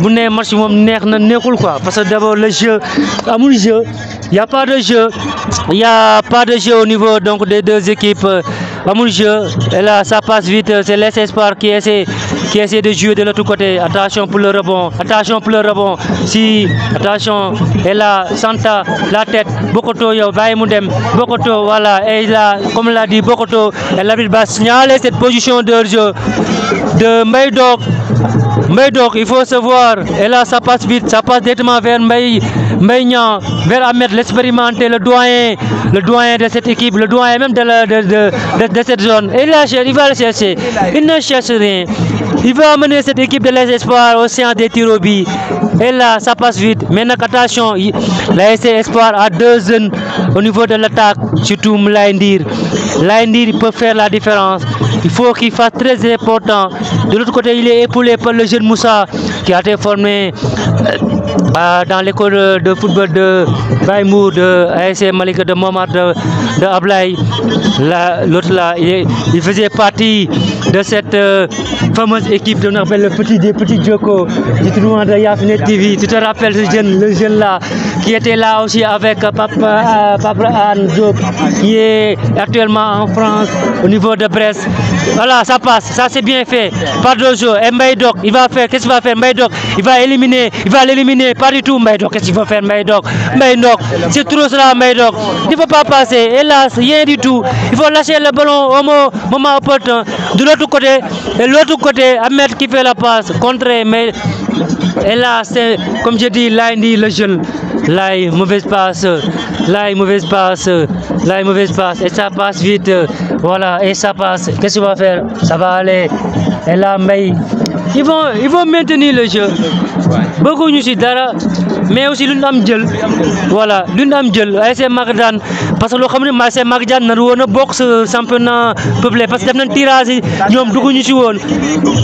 bu nee match moom neex na neexul quoi parce que d'abord le jeu amul jeu il y a pas de jeu au niveau donc des deux équipes amul jeu et là ça passe vite c'est l'AS Espoir qui essaie qui essaie de jouer de l'autre côté. Attention pour le rebond. Attention pour le rebond. Si, attention. Et là, Santa, la tête. Bokoto, yo, Baïmoudem. Bokoto, voilà. Et là, comme l'a dit Bokoto, l'arbitre va signaler cette position de jeu de Maïdok. Maïdok, il faut se voir. Et là, ça passe vite. Ça passe directement vers Maïnian, vers Ahmed, l'expérimenté, le doyen de cette équipe, le doyen même de cette zone. Et là, il va le chercher. Il ne cherche rien. Il va amener cette équipe de l'Espoir au séance des tirs au but. Et là, ça passe vite. Maintenant, attention, l'ASC Espoir a 2 jeunes au niveau de l'attaque, surtout Laïndir. Laïndir peut faire la différence. Il faut qu'il fasse très important. De l'autre côté, il est épaulé par le jeune Moussa qui a été formé dans l'école de football de Baïmou, de ASC Malika, de Momar, de Ablaï. L'autre là, il faisait partie de cette fameuse équipe qu'on appelle le petit Djoko du tournoi de Yafine TV. Tu te rappelles le jeune là qui était là aussi avec Papa Anne Diop, qui est actuellement en France au niveau de Brest. Voilà, ça passe, ça c'est bien fait. Par Dojo et Maïdok, il va faire, qu'est-ce qu'il va faire Maïdok? Il va l'éliminer, pas du tout Maïdok. Qu'est-ce qu'il va faire Maïdok? C'est trop cela Maïdok. Il ne faut pas passer, hélas, rien du tout. Il faut lâcher le ballon au moment opportun. De l'autre côté, Ahmed qui fait la passe, contré, mais et là, c'est comme je dis, là, il dit le jeune. Là, mauvaise passe, et ça passe vite, voilà, et ça passe. Qu'est-ce qu'il va faire? Ça va aller, et là, mais ils vont maintenir le jeu. Beaucoup nous dara, mais aussi l'une djel, voilà, l'une djel, ASC Magadan, parce que le xam ne ASC Magadan na woon box championnat peuplé parce que def nañ tirage ñoom duggu ñu ci woon.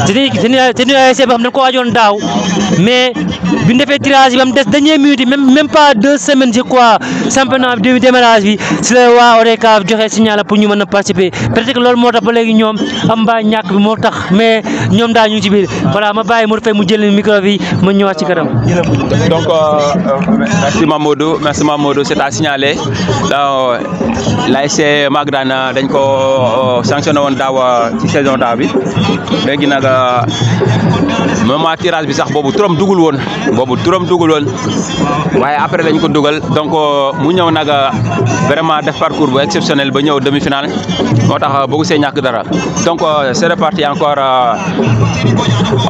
C'est ASC ba xam ne ko wajoon daaw, mais bi ñu defee tirage bam des dernière minute même pas 2 semaines je crois championnat bi démarrage bi ci la waa ODCAV joxe signal pour ñu mën a participer. Peut-être que loolu moo tax ba léegi ñoom am mbaa ñàkk bi moo tax, mais ñoom daal ñu ci biir. Voilà, ma bàyyi mu fay mu jël micro bi ma ñëwaat ci kanam. Donc merci Mamadou, c'est à signaler. L'ASC Magadan dañ ko sanctionné woon daaw ci saison daaw bi. Léegi nag moment tirage bi sax boobu turam dugul woon waaye après lañ ko dugal, donc mu ñëw nag vraiment def parcours bu exceptionnel ba ñëw demi-finale, moo tax bëggu see ñàkk dara. Donc c'est reparti encore,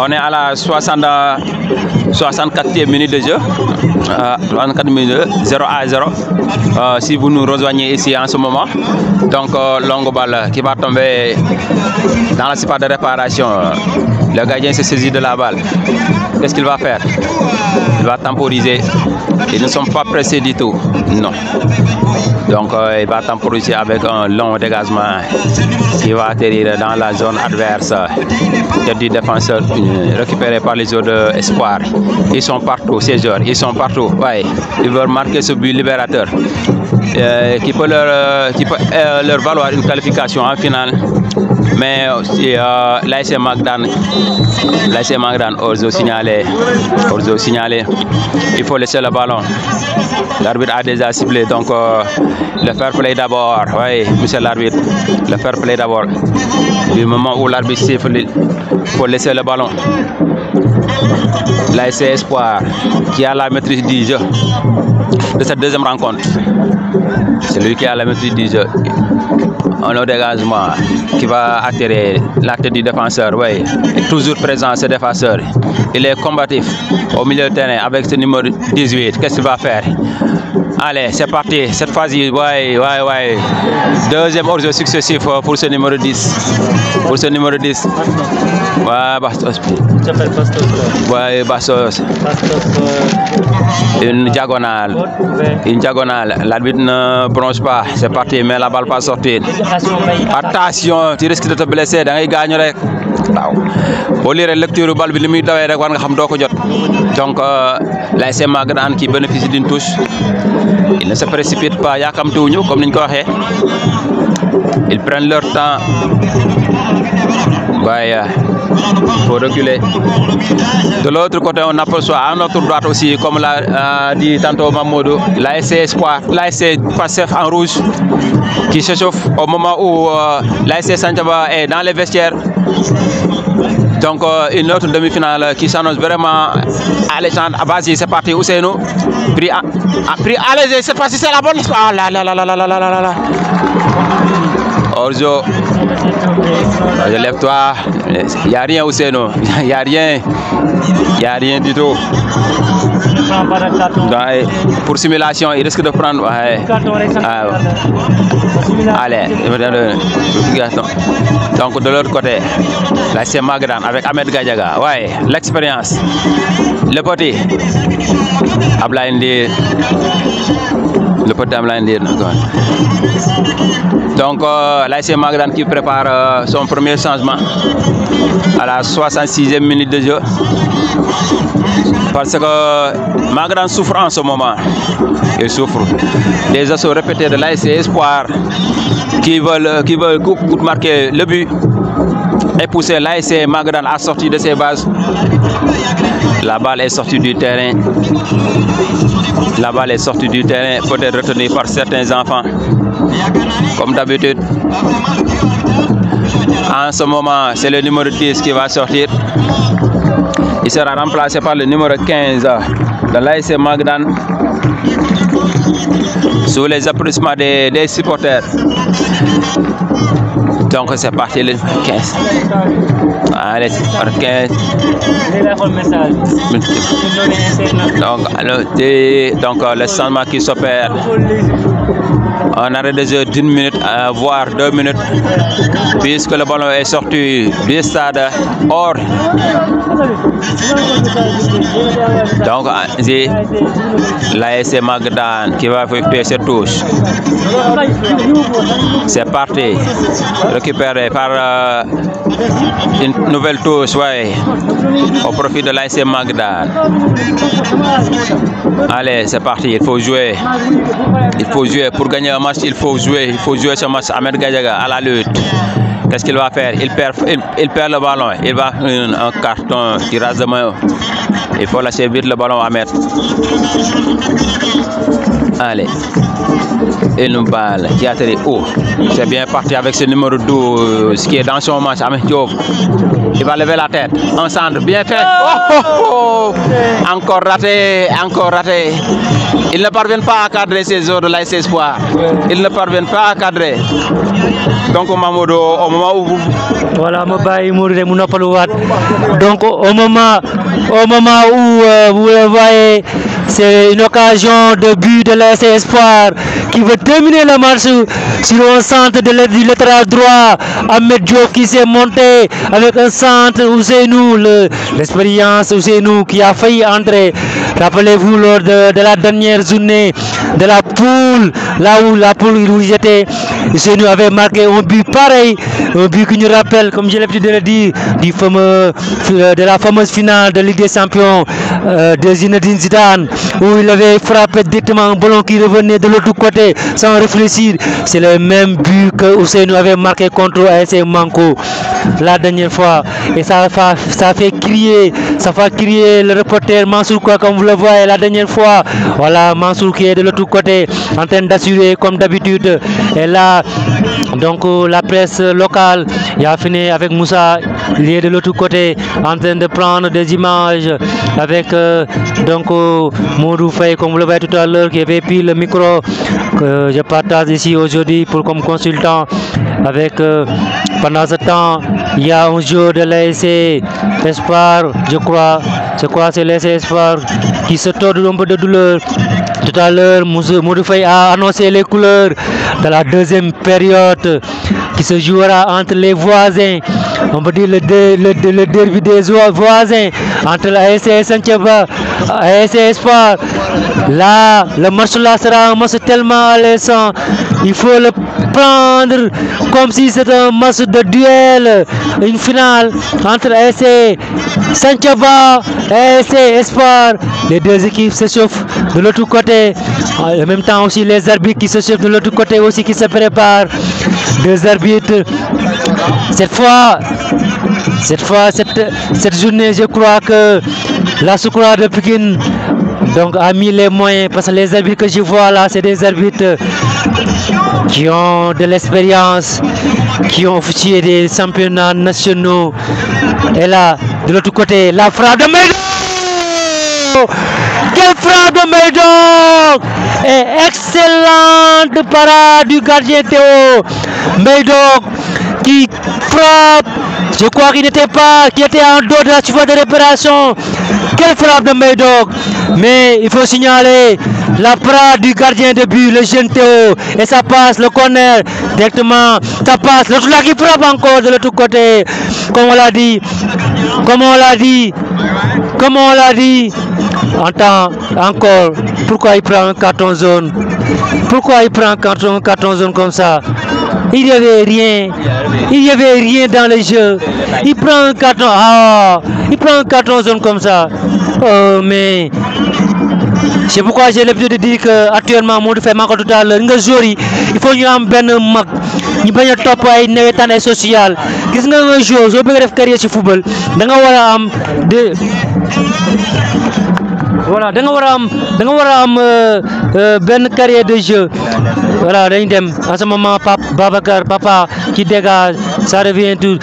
on est à la 64e minute de jeu, 64 minutes, 0-0. Si vous nous rejoignez ici en ce moment, donc longue balle qui va tomber dans la surface de réparation. Le gardien se saisit de la balle. Qu'est-ce qu'il va faire? Il va temporiser. Ils ne sont pas pressés du tout. Non. Donc il va temporiser avec un long dégagement qui va atterrir dans la zone adverse du défenseur, récupéré par les joueurs de Espoir. Ils sont partout, ces joueurs. Ils sont partout. Ouais. Ils veulent marquer ce but libérateur qui peut leur valoir une qualification en finale. Mais l'ASC Magadan ose signaler. Il faut laisser le ballon. L'arbitre a déjà ciblé, donc le fair play d'abord. Oui, monsieur l'arbitre, le fair play d'abord. Du moment où l'arbitre siffle, il faut laisser le ballon. L'ASC Espoir qui a la maîtrise du jeu de cette deuxième rencontre. C'est lui qui a la maîtrise du jeu. Un dégagement qui va attirer la tête du défenseur. Oui, est toujours présent ce défenseur. Il est combatif au milieu de terrain avec ce numéro 18. Qu'est-ce qu'il va faire? Allez, c'est parti. Cette fois-ci, ouais. Deuxième hors-jeu successif pour ce numéro 10. Ouais, Bastos. Ouais, Bastos. Une diagonale. L'arbitre ne bronche pas. C'est parti, mais la balle pas sortir. Attention, tu risques de te blesser. Da ngay gaañu rek. Waaw. Boo lire lecture balle bi li muy dawee rek war nga xam doo ko jot. Donc l'ASC Magadan qui bénéficie d'une touche. Ils ne se précipitent pas, yaakamtuwuñu comme niñ ko waxee. Ils prennent leur temps. Ouais, faut reculer. De l'autre côté, on aperçoit à notre droite aussi, comme l'a dit tantôt Mamadou, l'ASC Espoir, l'ASC Pastef en rouge, qui se chauffe au moment où l'ASC Santhiaba est dans les vestiaires. Donc une autre demi-finale qui s'annonce vraiment alléchante. Vas-y, c'est parti, Ousseynou. Allez, c'est parti, c'est la bonne. Ah là là là là là là là là. Orzo, relève-toi. Il n'y a rien, Ousseynou. Il n'y a rien. Il n'y a rien du tout. Pour simulation, il risque de prendre. Ouais. Allez, donc de l'autre côté, là c'est Magadan avec Ahmed Gadiaga. Ouais, l'expérience. Le petit. Ablaïndir. Le petit Ablaïndir. Donc là c'est Magadan qui prépare son premier changement à la 66e minute de jeu. Parce que Magadan souffre en ce moment. Il souffre. Les assauts répétés de l'ASC Espoir qui veulent marquer le but et pousser l'ASC Magadan à sortir de ses bases. La balle est sortie du terrain. La balle est sortie du terrain, peut-être retenue par certains enfants. Comme d'habitude. En ce moment, c'est le numéro 10 qui va sortir. Il sera remplacé par le numéro 15 de l'ASC Magadan. Sous les applaudissements des supporters. Donc c'est parti le 15. Allez, par 15. Donc le changement qui s'opère. Un arrêt de jeu d'1 minute, voire 2 minutes, puisque le ballon est sorti du stade hors. Donc, l'ASC Magadan qui va effectuer cette touche. C'est parti, récupéré par une nouvelle touche, ouais, au profit de l'ASC Magadan. Allez, c'est parti, il faut jouer. Il faut jouer pour gagner un match, il faut jouer ce match. Ahmed Gadiaga à la lutte. Qu'est-ce qu'il va faire? Il perd le ballon. Il va un carton qui rase de main. Il faut lâcher vite le ballon à Ahmed. Allez. Une balle qui atterrit haut. C'est bien parti avec ce numéro 12 qui est dans son match. Ahmed Diop. Il va lever la tête. Un centre bien fait. Oh. Encore raté. Encore raté. Ils ne parviennent pas à cadrer ces joueurs de l'ASC Espoir. Ils ne parviennent pas à cadrer. Donc Mamoudou, au moment où vous... Voilà, donc au moment où vous le voyez, c'est une occasion de but de l'ASC Espoir qui veut terminer le match sur un centre du latéral droit. Ahmed Diop qui s'est monté avec un centre. Ousseynou, l'expérience Ousseynou qui a failli entrer. Rappelez-vous lors de la dernière journée de la poule, là où la poule où j'étais, Ousseynou avait marqué un but pareil, un but qui nous rappelle, comme j'ai l'habitude de le dire, de la fameuse finale de Ligue des Champions de Zinedine Zidane, où il avait frappé directement un ballon qui revenait de l'autre côté sans réfléchir. C'est le même but que Ousseynou avait marqué contre ASC Manko la dernière fois, et ça fait crier le reporter Mansour, quoi, comme vous le voyez la dernière fois. Voilà Mansour qui est de l'autre côté en train d'assurer comme d'habitude. Et là, donc la presse locale, il a fini avec Moussa, il est de l'autre côté en train de prendre des images avec donc Mourou Faye, comme vous le voyez tout à l'heure, qui avait pris le micro que je partage ici aujourd'hui pour comme consultant avec pendant ce temps il y a un joueur de l'ASC Espoir, je crois c'est l'ASC Espoir qui se tord un peu de douleur. Tout à l'heure, Mourou Faye a annoncé les couleurs de la deuxième période qui se jouera entre les voisins, on peut dire le derby des voisins entre l'ASC Santhiaba et l'ASC Espoir. Là, le match là sera un match tellement alléchant, il faut le prendre comme si c'était un match de duel, une finale entre l'ASC Santhiaba et l'ASC Espoir. Les deux équipes se chauffent de l'autre côté, en même temps aussi les arbitres qui se chauffent de l'autre côté aussi, qui se préparent. Deux arbitres. Cette journée, je crois que la Soukra de Pékin donc a mis les moyens, parce que les arbitres que je vois là, c'est des arbitres qui ont de l'expérience, qui ont officié des championnats nationaux Et là, de l'autre côté, la frappe de Mbaye Ndong. Quelle frappe de Mbaye Ndong! Et excellente parade du gardien Théo. Mbaye Ndong qui frappe. Je crois qu'il était en dos de la surface de réparation. Quelle frappe de Mbaye Ndong! Mais il faut signaler la parade du gardien de but, le jeune Théo. Et ça passe, le corner, directement, ça passe. L'autre là qui frappe encore de l'autre côté. Comme on l'a dit. Entends encore. Pourquoi il prend un carton jaune? Pourquoi il prend un carton jaune comme ça? Il n'y avait rien dans le jeu. Il prend un carton jaune comme ça. Oh, mais c'est pourquoi j'ai l'habitude de dire que actuellement moo fait maa ko tout à l'heure nga joueur yi il faut ñu am benn mag ñu bañ a topp ay nawetaan ay social. Gis nga nga joueur soo bëgg def carrière ci football da nga war a am voilà da nga war a am benn carrière de jeu. Voilà, dañ dem à ce moment Babacar papa qui dégage, ça revient tout.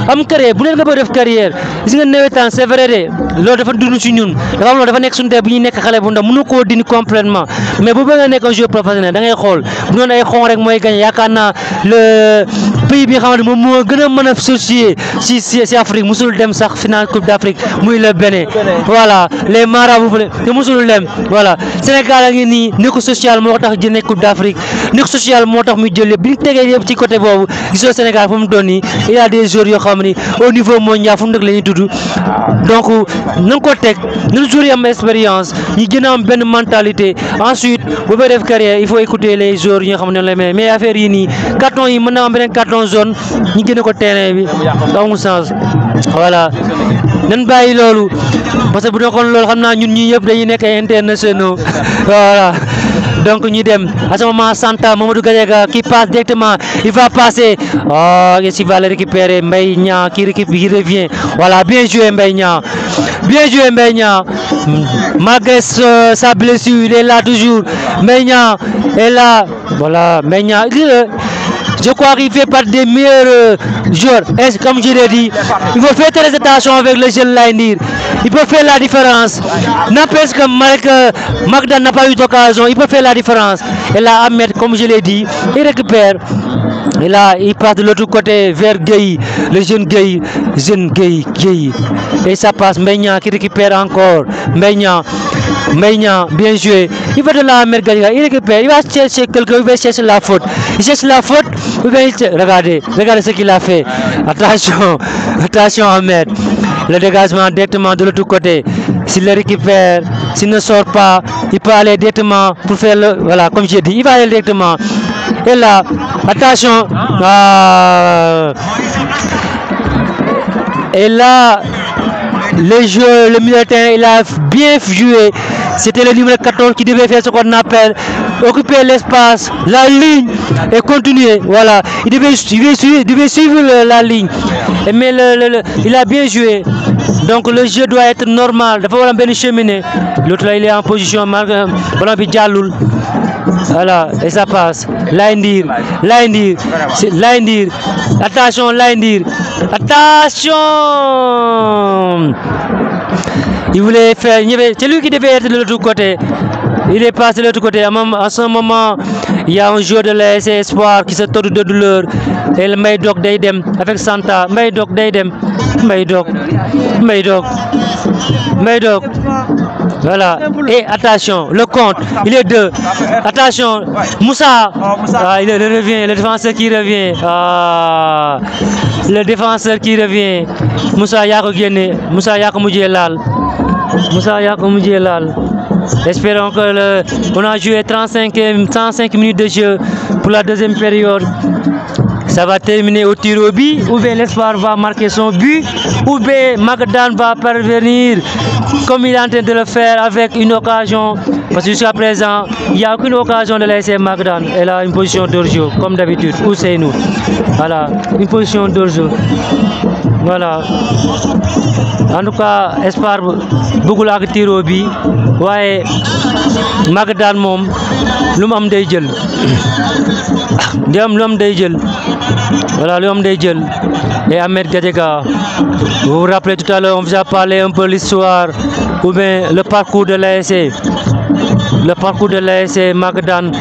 am carrière bu leen nga bëgg def carrière gis nga nawetaan c'est vrai de loolu dafa dund ci ñun dafa am loolu dafa nekk suñu tey bu ñuy nekk xale bu ndaw mënu koo dindi complètement mais bu bëgg nga nekk un joueur professionnel da ngay xool bu doon ay xon rek mooy gagné yaakaar naa le pays bi nga xamante moom moo gën a mën a associé ci Afrique musul dem sax finale Coupe d'Afrique muy le Bénin. Voilà les marabouts te musul dem. Voilà Sénégal a ngi nii nekk social moo tax jël Coupe d'Afrique nekk social moo tax muy jël lépp bi ñu tegee yëpp ci côté boobu gisoo Sénégal fu mu doon nii il y a des joueurs yoo xam ni au niveau mondial fu mu nekk la ñuy tudd donc nañ ko teg nañ joueurs yi am expérience ñu gën a am benn mentalité ensuite bu may def carrière il faut écouter les joueurs yi nga xam ne la mais affaire yi nii carton yi mën na am beneen carton jaune ñu génne ko terrain bi amul sens. Voilà nañ bàyyi loolu parce que bu nekkoon loolu xam naa ñun ñii yëpp dañuy nekk ay internationaux. Voilà donc ñu dem à ce moment Santa Mamadou Gadiaga qui passe directement, il va passer, oh il va le récupérer, Mbaye Niang qui revient. Voilà, bien joué Mbaye Niang, malgré sa blessure il est là toujours. Mbaye Niang est là, voilà Mbaye Niang je crois qu'il fait partie des meilleurs joueurs. Et comme je l'ai dit, il faut faire très attention avec le jeune Laye. Il peut faire la différence. N'empêche que Magdan n'a pas eu d'occasion, il peut faire la différence. Et là, Ahmed, comme je l'ai dit, il récupère. Et là, il passe de l'autre côté vers Gueye, le jeune Gueye. Et ça passe, Mbaye Niang qui récupère encore. Mbaye Niang, bien joué. Il va de la Gadiaga, il récupère, il va chercher quelqu'un, il va chercher la faute. Il cherche la faute, regardez ce qu'il a fait. Attention Ahmed. Le dégagement directement de l'autre côté. S'il le récupère, s'il ne sort pas, il peut aller directement pour faire le. Voilà, comme j'ai dit, il va aller directement. Et là, attention. Et là, le militaire, il a bien joué. C'était le numéro 14 qui devait faire ce qu'on appelle occuper l'espace, la ligne et continuer. Voilà, il devait suivre la ligne. Mais il a bien joué. Donc le jeu doit être normal. Il faut avoir une cheminée. L'autre là, il est en position. Voilà, et ça passe. Laye Ndir. Attention, Laye Ndir. Attention. Il voulait faire. C'est lui qui devait être de l'autre côté. Il est passé de l'autre côté. À ce moment, il y a un joueur de l'AS Espoir qui se tord de douleur. Et le Mbaye Ndong Daydem avec Santa. Mbaye Ndong. Voilà. Et attention, le compte, il est 2. Attention, Moussa. Il revient, le défenseur qui revient. Le défenseur qui revient. Moussa Yako Guéné. Moussa Yako Moudjelal. Espérons que on a joué 35 minutes de jeu pour la deuxième période. Ça va terminer au tir au but, ou bien l'Espoir va marquer son but, ou bien Magdan va parvenir comme il est en train de le faire avec une occasion. Parce que jusqu'à présent, il n'y a aucune occasion de laisser Magdan. Elle a une position d'orjeu, comme d'habitude. Où c'est nous? Voilà, une position d'orjeu. voilà en tout cas Espoir bëggul ak tiro bi waaye Magadan moom lu mu am day jël lu am day jël voilà lu am day jël. Et Ahmed Gadiaga, vous vous rappelez tout à l'heure, on vous a parlé un peu l'histoire ou bien le parcours de l'ASC. Le parcours de l'ASC Magadan.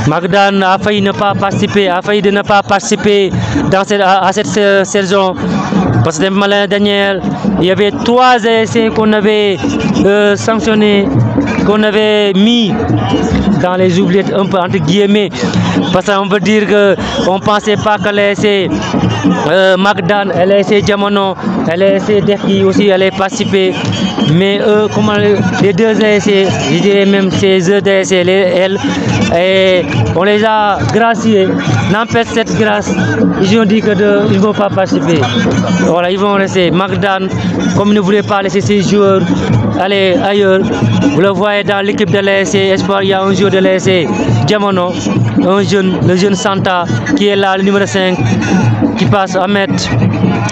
Magadan a failli ne pas participer, à cette saison. Parce que Malin Daniel, il y avait 3 ASC qu'on avait sanctionnés, qu'on avait mis dans les oubliettes un peu entre guillemets. Parce qu'on veut dire qu'on ne pensait pas que l'ASC Magadan, l'ASC Diamono, l'ASC Defki aussi allaient participer. Mais eux, comment les deux ASC, je dirais même ces deux ASC, et on les a graciés. N'empêche cette grâce, ils ont dit qu'ils ne vont pas participer. Voilà, ils vont rester. Magadan, comme ils ne voulaient pas laisser ses joueurs aller ailleurs, vous le voyez dans l'équipe de l'ASC Espoir, il y a un joueur de l'ASC Diamono, le jeune Santa qui est là, le numéro 5, qui passe à mettre.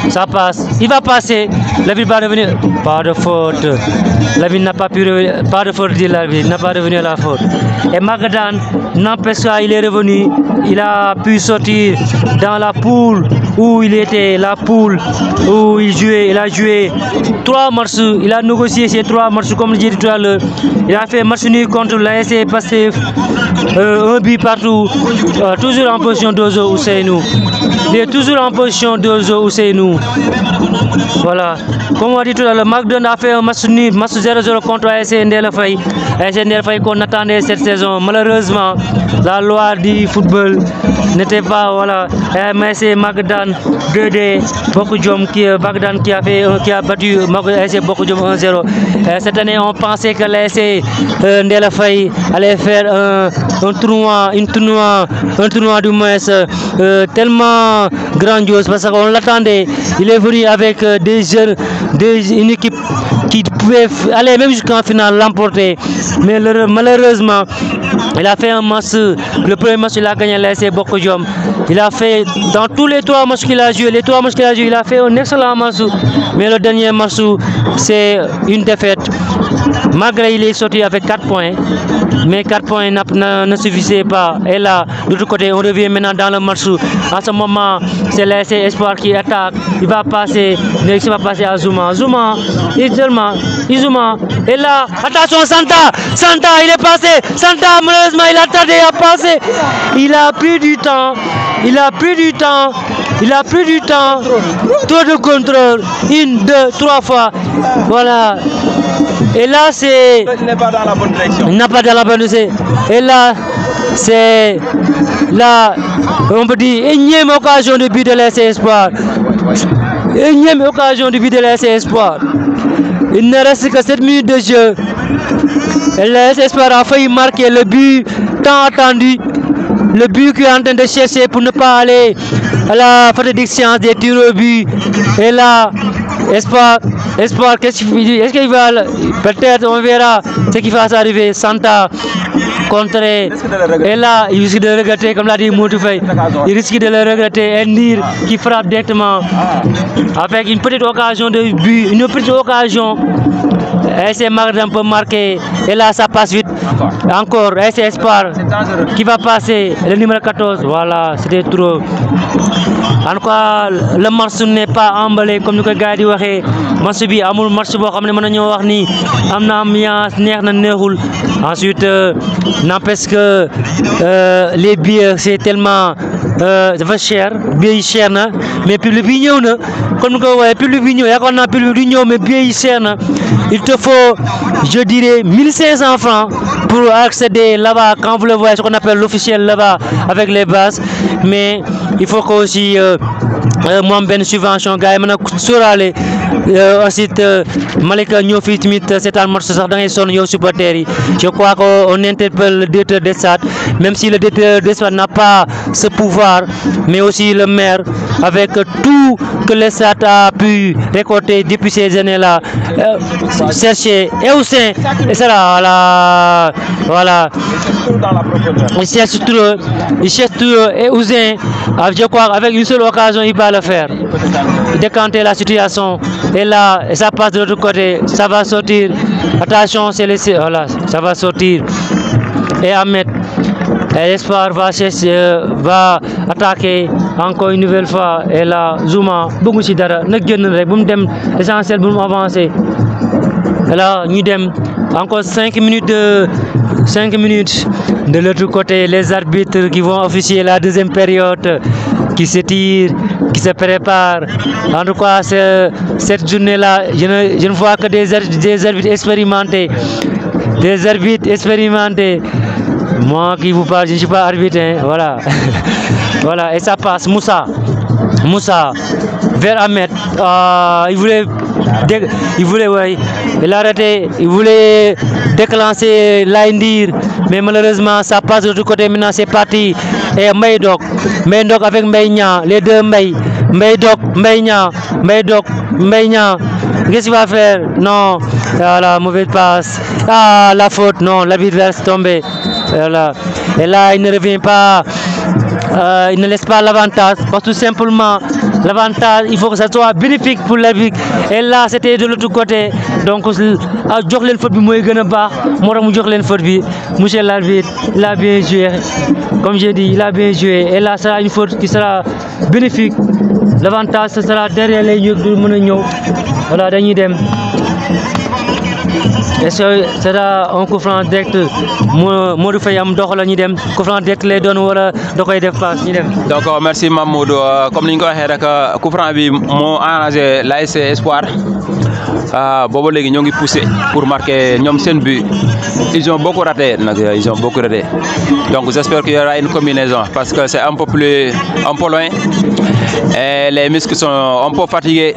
Ça passe, il va passer, la ville va revenir, pas de faute, la ville n'a pas pu revenir, pas de faute, dit la ville, n'a pas revenu à la faute. Et Magadan, n'empêche pas, il est revenu, il a pu sortir dans la poule où il était, la poule où il a joué 3 matchs, il a négocié ces 3 matchs comme je disais tout à l'heure, il a fait match nul contre l'ASC Pastef, un but partout, toujours en position d'Ozo Ousseynou, il est toujours en position d'Ozo Ousseynou. Voilà, comme on a dit tout à l'heure, Magadan a fait un match nul, match 0-0 contre ASC Ndella Faye. ASC Ndella Faye qu'on attendait cette saison. Malheureusement, la loi du football n'était pas, voilà. ASC Magadan 2D, Bokudjom Magadan qui a battu ASC Bokudjom 1-0. Cette année, on pensait que l'ASC Ndella Faye allait faire un tournoi du moins tellement grandiose parce qu'on l'attendait. Il est venu avec des jeunes, une équipe qui pouvait aller même jusqu'en finale, l'emporter. Mais malheureusement, il a fait un match, le premier match il a gagné l'ASC Bokudjom. Il a fait, dans tous les 3 matchs qu'il a joué, il a fait un excellent match. Mais le dernier match, c'est une défaite. Malgré il est sorti avec 4 points, mais 4 points ne suffisaient pas. Et là, de l'autre côté, on revient maintenant dans le match. À ce moment, c'est l'ASC Espoir qui attaque. Il va passer à Zuma. Izuma. Et là, attention, Santa, il est passé. Santa, malheureusement, il a tardé à passer. Il a pris du temps. Trop de contrôle. 1, 2, 3 fois. Voilà. Et là, c'est. Il n'est pas dans la bonne direction. Il n'a pas dans la bonne direction. Et là, c'est. Là, on peut dire, énième occasion de but de l'ASC Espoir. Énième occasion de but de l'ASC Espoir. Il ne reste que 7 minutes de jeu. Et l'ASC Espoir a failli marquer le but tant attendu. Le but qu'il est en train de chercher pour ne pas aller à la fatidique séance des tirs au but. Et là, Espoir, qu'est-ce qu'il dit? Est-ce qu'il va, peut-être on verra ce qui va arriver. Santa contre, et là il risque de regretter, comme l'a dit Moutou Faye, il risque de le regretter. Ndir qui frappe directement avec une petite occasion de but, une petite occasion. ASC Magadan peut marquer, et là ça passe vite. Encore ASC Espoir qui va passer, le numéro 14. Voilà, c'était trop. En tout cas, le match n'est pas emballé comme nous le gars dit. Match bi amul match bo xamné mën nañu wax ni amna ambiance neex na neexul. Ensuite n'empêche que les billets c'est tellement dafa cher, billets cher na, mais public bi ñëw na comme nous ko waxé public bi ñëw yakon na public du ñëw, mais billets cher na. Il te faut, je dirais, 1500 francs pour accéder là-bas, quand vous le voyez, ce qu'on appelle l'officiel là-bas avec les bases. Mais il faut aussi moi ben subvention gars yi mën a sóoraale. Ensuite Malika ñoo fi tamit seetaan match sax da ngay sonn yow supporters yi. Je crois qu'on interpelle le directeur des stades même si le directeur d'espoir n'a pas ce pouvoir, mais aussi le maire, avec tout que le stade a pu récolter depuis ces années-là, chercher, et aussi, et ça là, voilà, il cherche tout, et Ouzin, je crois, avec une seule occasion, il va le faire, décanter la situation, et là, ça passe de l'autre côté, ça va sortir, attention, c'est laissé, voilà, ça va sortir, et Ahmed, Espoir va attaquer encore une nouvelle fois, et là, Zouma, beaucoup de dara, l'essentiel pour avancer. Et là, nous dem encore 5 minutes de l'autre côté, les arbitres qui vont officier la deuxième période, qui se tirent, qui se préparent. En tout cas, cette journée-là, je ne vois que des arbitres expérimentés. Des arbitres expérimentés. Moi qui vous parle, je ne suis pas arbitre, hein, voilà. Voilà, et ça passe. Moussa, vers Ahmed. Il a arrêté, il voulait déclencher l'Indir, mais malheureusement ça passe de l'autre côté. Maintenant c'est parti. Et Maïdok avec Maïnia, les deux Maïdok, qu'est-ce qu'il va faire? Non, la mauvaise passe. Ah, la faute, non, l'arbitre laisse tomber. Voilà. Et là, il ne revient pas, il ne laisse pas l'avantage, parce que tout simplement, l'avantage, il faut que ça soit bénéfique pour l'arbitre. Et là, c'était de l'autre côté. Donc, jox len faute bi moy gëna baax, mo tax mu jox len faute bi. Monsieur l'arbitre, il a bien joué. Comme j'ai dit, il a bien joué. Et là, ça sera une faute qui sera bénéfique. L'avantage, ce sera derrière les yeux de Mounigno. Voilà, dañuy dem. Et c'est là un coup franc direct. Modou Faye am dox la ñi dem coup franc direct lay doon wala da koy def passe ñi dem. Donc merci Mamadou, comme ni ñu ko waxee rek coup franc bi moo arrangé l'ASC Espoir. Bobo légui ñoo ngi poussé pour marquer ñom sen but. Ils ont beaucoup raté, donc j'espère qu'il y aura une combinaison parce que c'est un peu loin et les muscles sont un peu fatigués.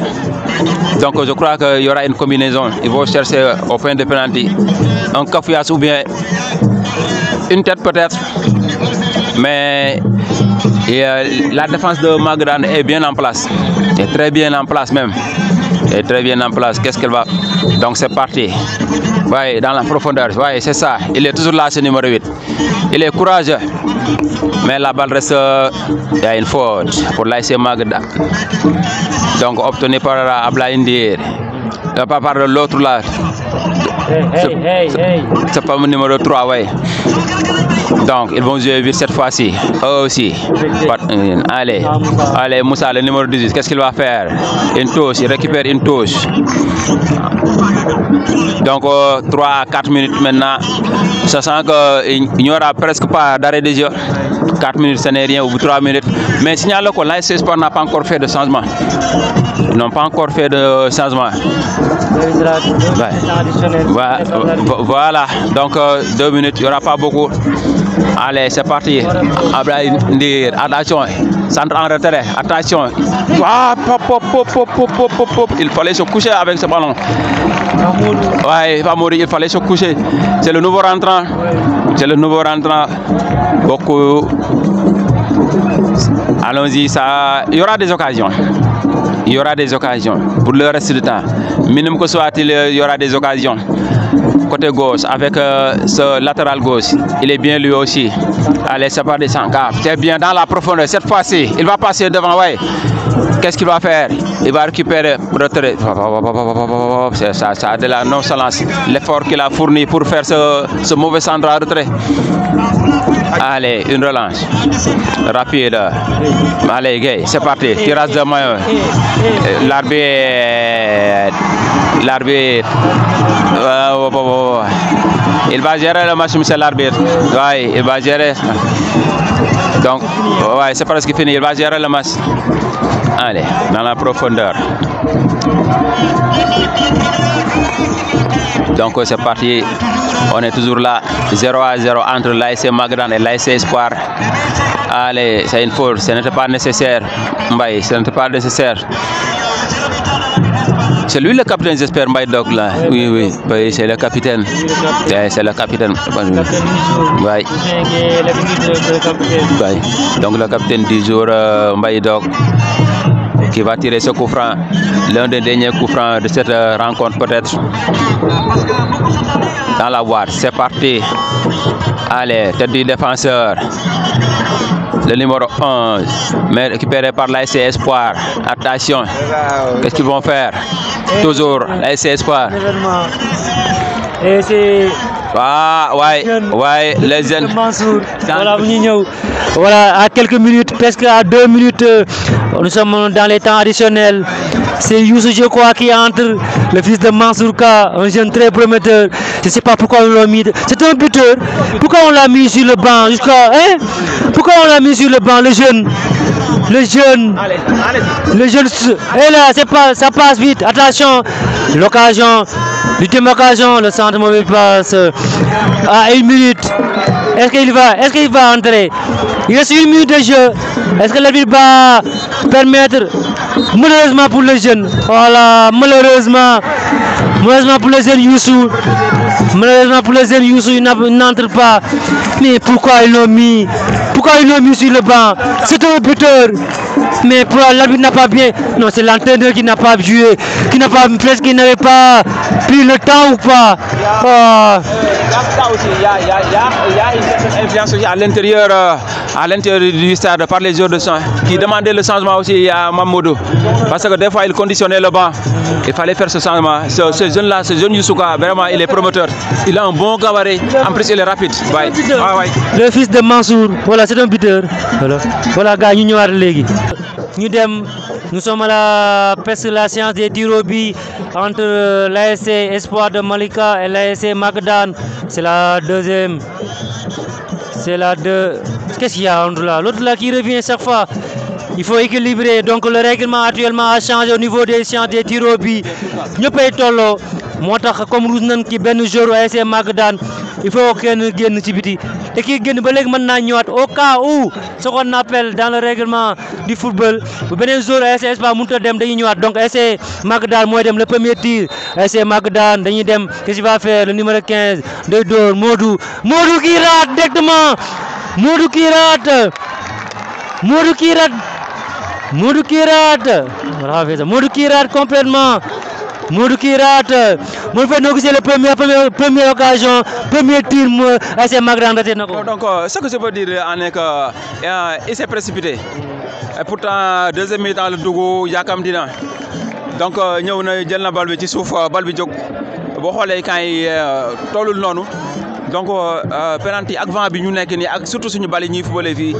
Donc je crois qu'il y aura une combinaison. Ils vont chercher au point de penalty un cafouillage ou bien une tête peut-être. Mais la défense de Magadan est bien en place. Est très bien en place même. Est très bien en place. Qu'est-ce qu'elle va? Donc c'est parti. Ouais, dans la profondeur. Ouais, c'est ça. Il est toujours là, ce numéro 8. Il est courageux. Mais la balle reste. Il y a une faute pour l'ASC Magadan. Donc obtenu par Ablaye Ndir. Pas par l'autre là. C'est pas mon numéro 3, ouais. Donc ils vont jouer vite cette fois-ci. Eux aussi. Allez, Moussa, le numéro 18, qu'est-ce qu'il va faire? Une touche, il récupère une touche. Donc 3 à 4 minutes maintenant. Sachant qu'il n'y aura presque pas d'arrêt de jeu. 4 minutes, ce n'est rien, ou 3 minutes. Mais signale que l'ASC Espoir n'a pas encore fait de changement. Ils n'ont pas encore fait de changement. Voilà, donc 2 minutes, il n'y aura pas beaucoup. Allez, c'est parti. Ablaye Ndir, attention, centre en retrait, attention. Il fallait se coucher avec ce ballon. Ouais, il va mourir, il fallait se coucher. C'est le nouveau rentrant. C'est le nouveau rentrant. Beaucoup. Allons-y, ça. Il y aura des occasions. Il y aura des occasions pour le reste du temps. Minimum que soit-il, il y aura des occasions. Côté gauche, avec ce latéral gauche, il est bien lui aussi. Allez, c'est pas des 100 cap. C'est bien dans la profondeur. Cette fois-ci, il va passer devant. Ouais. Qu'est-ce qu'il va faire? Il va récupérer, retrait. Ça a de la nonchalance. L'effort qu'il a fourni pour faire ce mauvais centre à retrait. Allez, une relance. Rapide. Allez, Gay, c'est parti. Tirage de maillot. L'arbitre. Il va gérer le match, monsieur l'arbitre. Oui, il va gérer. Donc, ouais, c'est presque fini. Il va gérer le match. Allez, dans la profondeur. Donc, c'est parti. On est toujours là. 0-0 entre l'ASC Magadan et l'ASC Espoir. Allez, c'est une faute. Ce n'était pas nécessaire. Mbaye, ce n'était pas nécessaire. C'est lui le capitaine, j'espère, Mbaye Doc là. Oui, c'est le capitaine. C'est le capitaine. Oui. Donc le capitaine du jour, Mbaye Doc, qui va tirer ce coup franc, l'un des derniers coups francs de cette rencontre peut-être. Dans la boîte, c'est parti. Allez, tête du défenseur. Le numéro 11, mais récupéré par l'ASC Espoir. Attention, qu'est-ce qu'ils vont faire? Toujours l'ASC Espoir. Et c'est... Ah, ouais, les jeunes. Voilà, à quelques minutes, presque à 2 minutes, nous sommes dans les temps additionnels. C'est Youssou, je crois, qui entre, le fils de Mansourka, un jeune très prometteur. Je ne sais pas pourquoi on l'a mis. C'est un buteur. Pourquoi on l'a mis sur le banc jusqu'à... Hein? Pourquoi on l'a mis sur le banc, le jeune? Et là, ça passe vite. Attention, l'occasion, l'ultime occasion, le centre mauvais passe à 1 minute. Est-ce qu'il va entrer? Il reste 1 minute de jeu. Est-ce que l'arbitre va permettre? Malheureusement pour les jeunes. Voilà, malheureusement pour les jeunes Youssou. Il n'entre pas. Mais pourquoi ils l'ont mis? Sur le banc? C'est un buteur. Mais pour l'arbitre n'a pas bien. Non, c'est l'entraîneur qui n'a pas joué, qui n'avait pas pris le temps ou pas. Il y a une certaine influence aussi à l'intérieur du stade par les joueurs de sang qui demandaient le changement aussi à Mamadou. Parce que des fois il conditionnait le banc. Il fallait faire ce changement. Ce jeune Youssouka, vraiment il est promoteur. Il a un bon gabarit. En plus il est rapide. Ouais. Le fils de Mansour, voilà, c'est un buteur. Voilà, gars, nous sommes à la séance des tirs au but entre l'ASC Espoir de Malika et l'ASC Magadan. C'est la deuxième. Qu'est-ce qu'il y a entre là? L'autre là qui revient chaque fois. Il faut équilibrer. Donc le règlement actuellement a changé au niveau des séances des tirs au but. Nous payons tolo. Comme rouge nan ki ben jour ASC Magadan, il faut qu'un gagne ci biti. Et qui gagne ba légui mën na ñëwaat au cas où ce qu'on appelle dans le règlement du football bu benen jour ASC Espoir mënut a dem dañuy ñëwaat. Donc ASC Magadan mooy dem le premier tir. ASC Magadan dañuy dem. Qu'est-ce qu'il va faire? Le numéro 15 de Dor Modou qui rate directement. Modou qui rate. Modou qui rate complètement. Modou qui rate. Modou fait négocier la première occasion, premier tir, ASC Magadan raté. Donc, ce que je peux dire est qu'il s'est précipité. Et pourtant, deuxième mi-temps, le Dougou, Yakam Dina. Donc, nous avons dit la balle qui souffre, balle qui joue. Bon, quand il tolul nonou. Donc, penalty ak vent bi ñu nek ni ak surtout suñu balle ñi footballé fi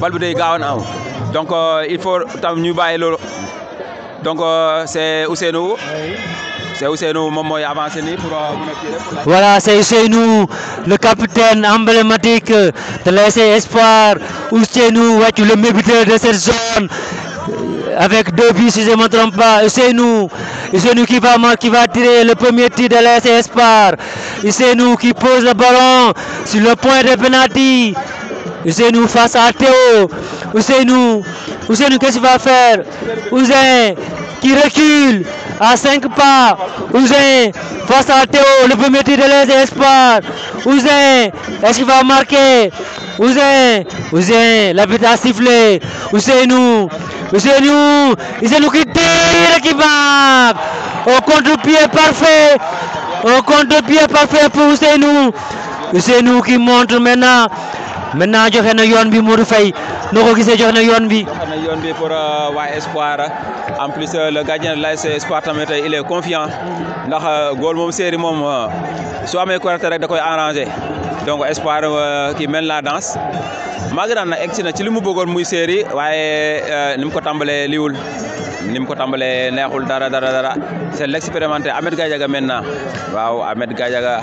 balle bi day gaawan aw. Donc, il faut tam ñu bayé lolu. Donc c'est Ousseynou. C'est Ousseynou moom mooy avancé nii pour voilà, c'est Ousseynou, le capitaine emblématique de l'ASC Espoir. Ousseynou, le buteur de cette zone. Avec 2 buts, si je ne me trompe pas. Ousseynou qui va tirer le premier tir de l'ASC Espoir. Ousseynou qui pose le ballon sur le point de penalty. Ousseynou face à Théo. Ousseynou, qu'est-ce qu'il va faire? Ousseynou qui recule à 5 pas. Ousseynou face à Théo, le premier tir de l'ASC Espoir. Ousseynou, est-ce qu'il va marquer? Ousseynou, l'arbitre a sifflé. Ousseynou qui tire et qui marque. Au contre-pied parfait. Pour Ousseynou qui montre maintenant joxe na yoon bi Modou Faye noko gisee joxe na yoon bi pour Espoir. En plus le gardien de l'ASC Espoir tamit il est confiant ndax goal mom série mom su amé correct rek da koy arranger. Donc Espoir qui mène la danse. Magadan na egsi na ci limu bëggoon muy série waaye nim ko tambalé liwul. Neexul dara. C'est l'expérimenté Ahmed Gadiaga maintenant. Waaw, Ahmed Gadiaga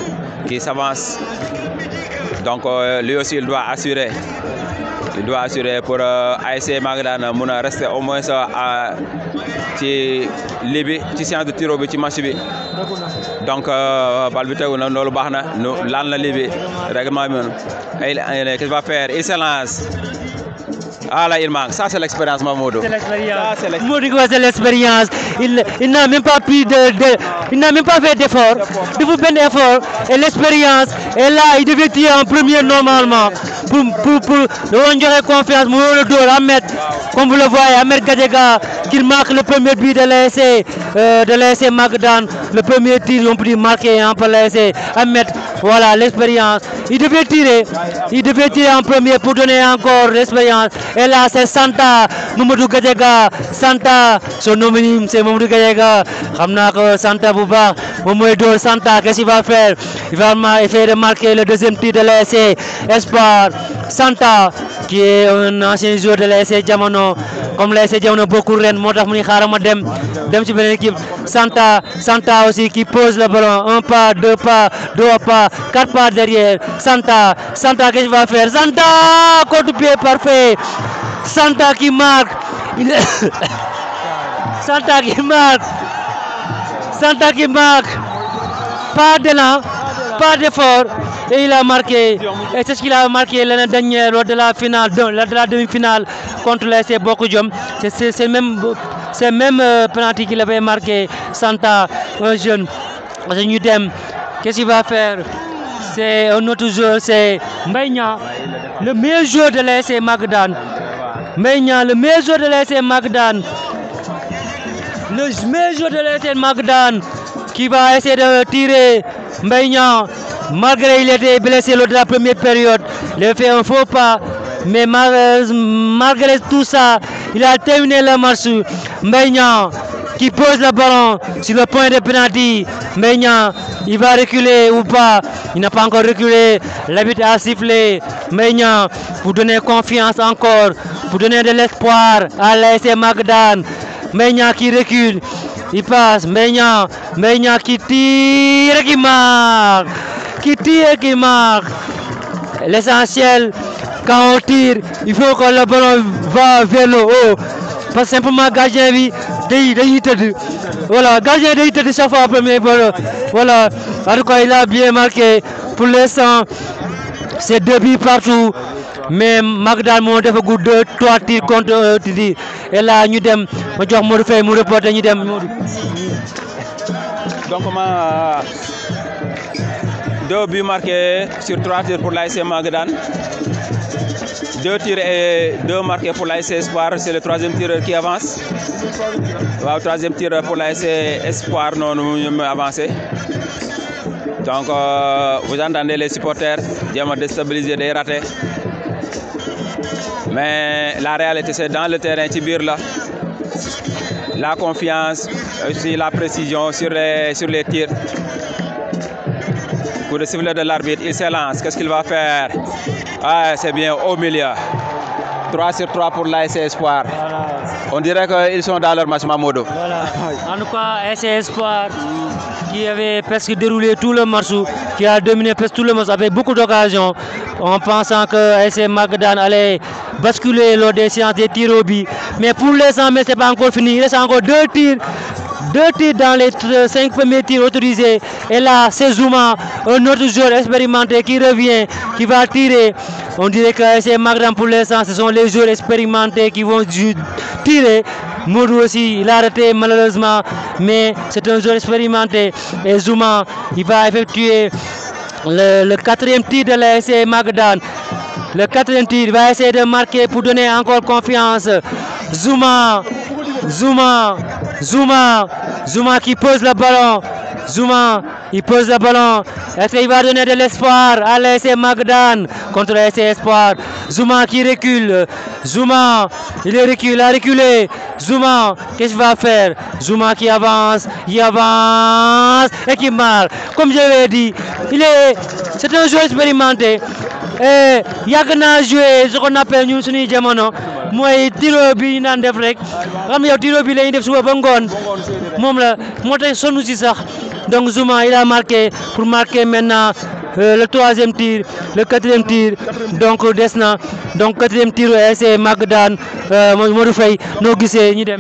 qui s'avance. Donc lui aussi il doit assurer pour ASC Magadan mun a rester au moins ci libi ci séance de tir bi ci match bi. Donc bal bi tegu na loolu baax na lan la libi règlement bi qu'est-ce qu'il va faire? Il se lance. Ah là, il manque. Ça, c'est l'expérience, Mamoudou. C'est l'expérience. Ça, c'est l'expérience. Mamoudou, c'est l'expérience. Il n'a même pas pris il n'a même pas fait d'effort. Il faut bien d'effort. Et l'expérience. Et là, il devait tirer en premier normalement. Pour le confiance, pour le dos, Ahmed, comme vous le voyez, Ahmed Gadega, qui marque le premier but de l'ASC Magadan. Le premier tir, on peut marquer par l'ASC Ahmed. Voilà l'expérience. Il devait tirer en premier pour donner encore l'expérience. Et là, c'est Santa, Mamadou Gadega. Santa, son homonyme, c'est Mamadou Gadega. Santa Bouba, Mamadou Santa, qu'est-ce qu'il va faire? Il va faire remarquer le deuxième tir de l'ASC Espoir. Santa, qui est un ancien joueur de l'ASC Diamono. Comme l'ASC Diamono, beaucoup de rennes, dem ci beneen équipe. Santa aussi qui pose le ballon. Un pas, deux pas, quatre pas derrière. Santa, qu'est-ce qu'il va faire? Santa, contre-pied parfait. Santa qui marque. Santa qui marque. Pas d'élan, pas d'effort. Et il a marqué. Et c'est ce qu'il a marqué l'année dernière lors de la finale, de la demi-finale contre l'ASC Bokudjom. C'est même penalty qu'il avait marqué. Santa, un jeune. Qu'est-ce qu'il va faire? C'est un autre joueur, c'est Mbaïna, le meilleur joueur de l'ASC Magadan. Mbaïna, le meilleur joueur de l'ASC Magadan. Le meilleur joueur de l'ASC Magadan qui va essayer de tirer. Mbaïna, malgré il était blessé lors de la première période, il a fait un faux pas, mais malgré tout ça, il a terminé le match. Mbaïna qui pose le ballon sur le point de penalty. Mbaïna, il va reculer ou pas? Il n'a pas encore reculé. L'arbitre a sifflé. Mbaïna, pour donner confiance encore, pour donner de l'espoir à l'ASC Magadan. Mbaïna qui recule. Il passe. Mbaïna qui tire et qui marque. Qui marque. L'essentiel, quand on tire, il faut que le ballon va vers le haut. Parce que simplement, gardien vie, voilà, gardien de chaque fois premier ballon. Voilà, en tout cas, il a bien marqué. Pour l'instant, c'est 2 buts partout. Mais Magadan moo def gu 2-3 tirs contre tir. Et là, ñu dem ma jox Modou Faye mu reporter ñu dem Modou. Donc, 2 buts marqués sur 3 tirs pour l'ASC Magadan. 2 tirs et 2 marqués pour l'ASC Espoir. C'est le 3e tireur qui avance. Le 3e tireur pour l'ASC Espoir, non, nous avancé. Donc, vous entendez les supporters, ils ont déstabilisé des ratés. Mais la réalité, c'est dans le terrain, Tibir, la confiance, aussi la précision sur les tirs. Pour le sifflet de l'arbitre, il s'élance. Qu'est-ce qu'il va faire? Ah, c'est bien, au milieu. 3 sur 3 pour l'ASC Espoir. Voilà. On dirait qu'ils sont dans leur match, Mamoudou. Voilà. En tout cas, ASC Espoir qui avait presque déroulé tout le match, qui a dominé presque tout le match avec beaucoup d'occasions, en pensant que ASC Magadan allait basculer lors des séances des tirs au but. Mais pour l'instant, ce n'est pas encore fini. Il reste encore 2 tirs. 2 tirs dans les 5 premiers tirs autorisés. Et là, c'est Zouma, un autre joueur expérimenté qui revient, qui va tirer. On dirait que c'est Magadan pour l'instant, ce sont les joueurs expérimentés qui vont tirer. Modou aussi, il a arrêté malheureusement, mais c'est un joueur expérimenté. Et Zouma, il va effectuer le 4e tir de l'ASC Magadan. Le 4e tir, il va essayer de marquer pour donner encore confiance. Zouma qui pose le ballon. Zouma, il pose le ballon. Est-ce qu'il va donner de l'espoir à l'ASC Magadan contre l'ASC Espoir? Zouma qui recule. Zouma, il a reculé. Zouma, qu'est-ce qu'il va faire? Zouma qui avance, il avance et qui marque. Comme je l'ai dit, c'est un joueur expérimenté. Et il y a joué ce qu'on appelle nous suñu jamono moy tiro bi nan def rek xam yow tiro bi lay def suba ba ngone mom la motay sonu ci sax. Donc Zouma il a marqué pour marquer maintenant le 3e tir, le 4e tir. Donc desna donc 4e tir ASC Magadan Modou Faye no gisé ñi dem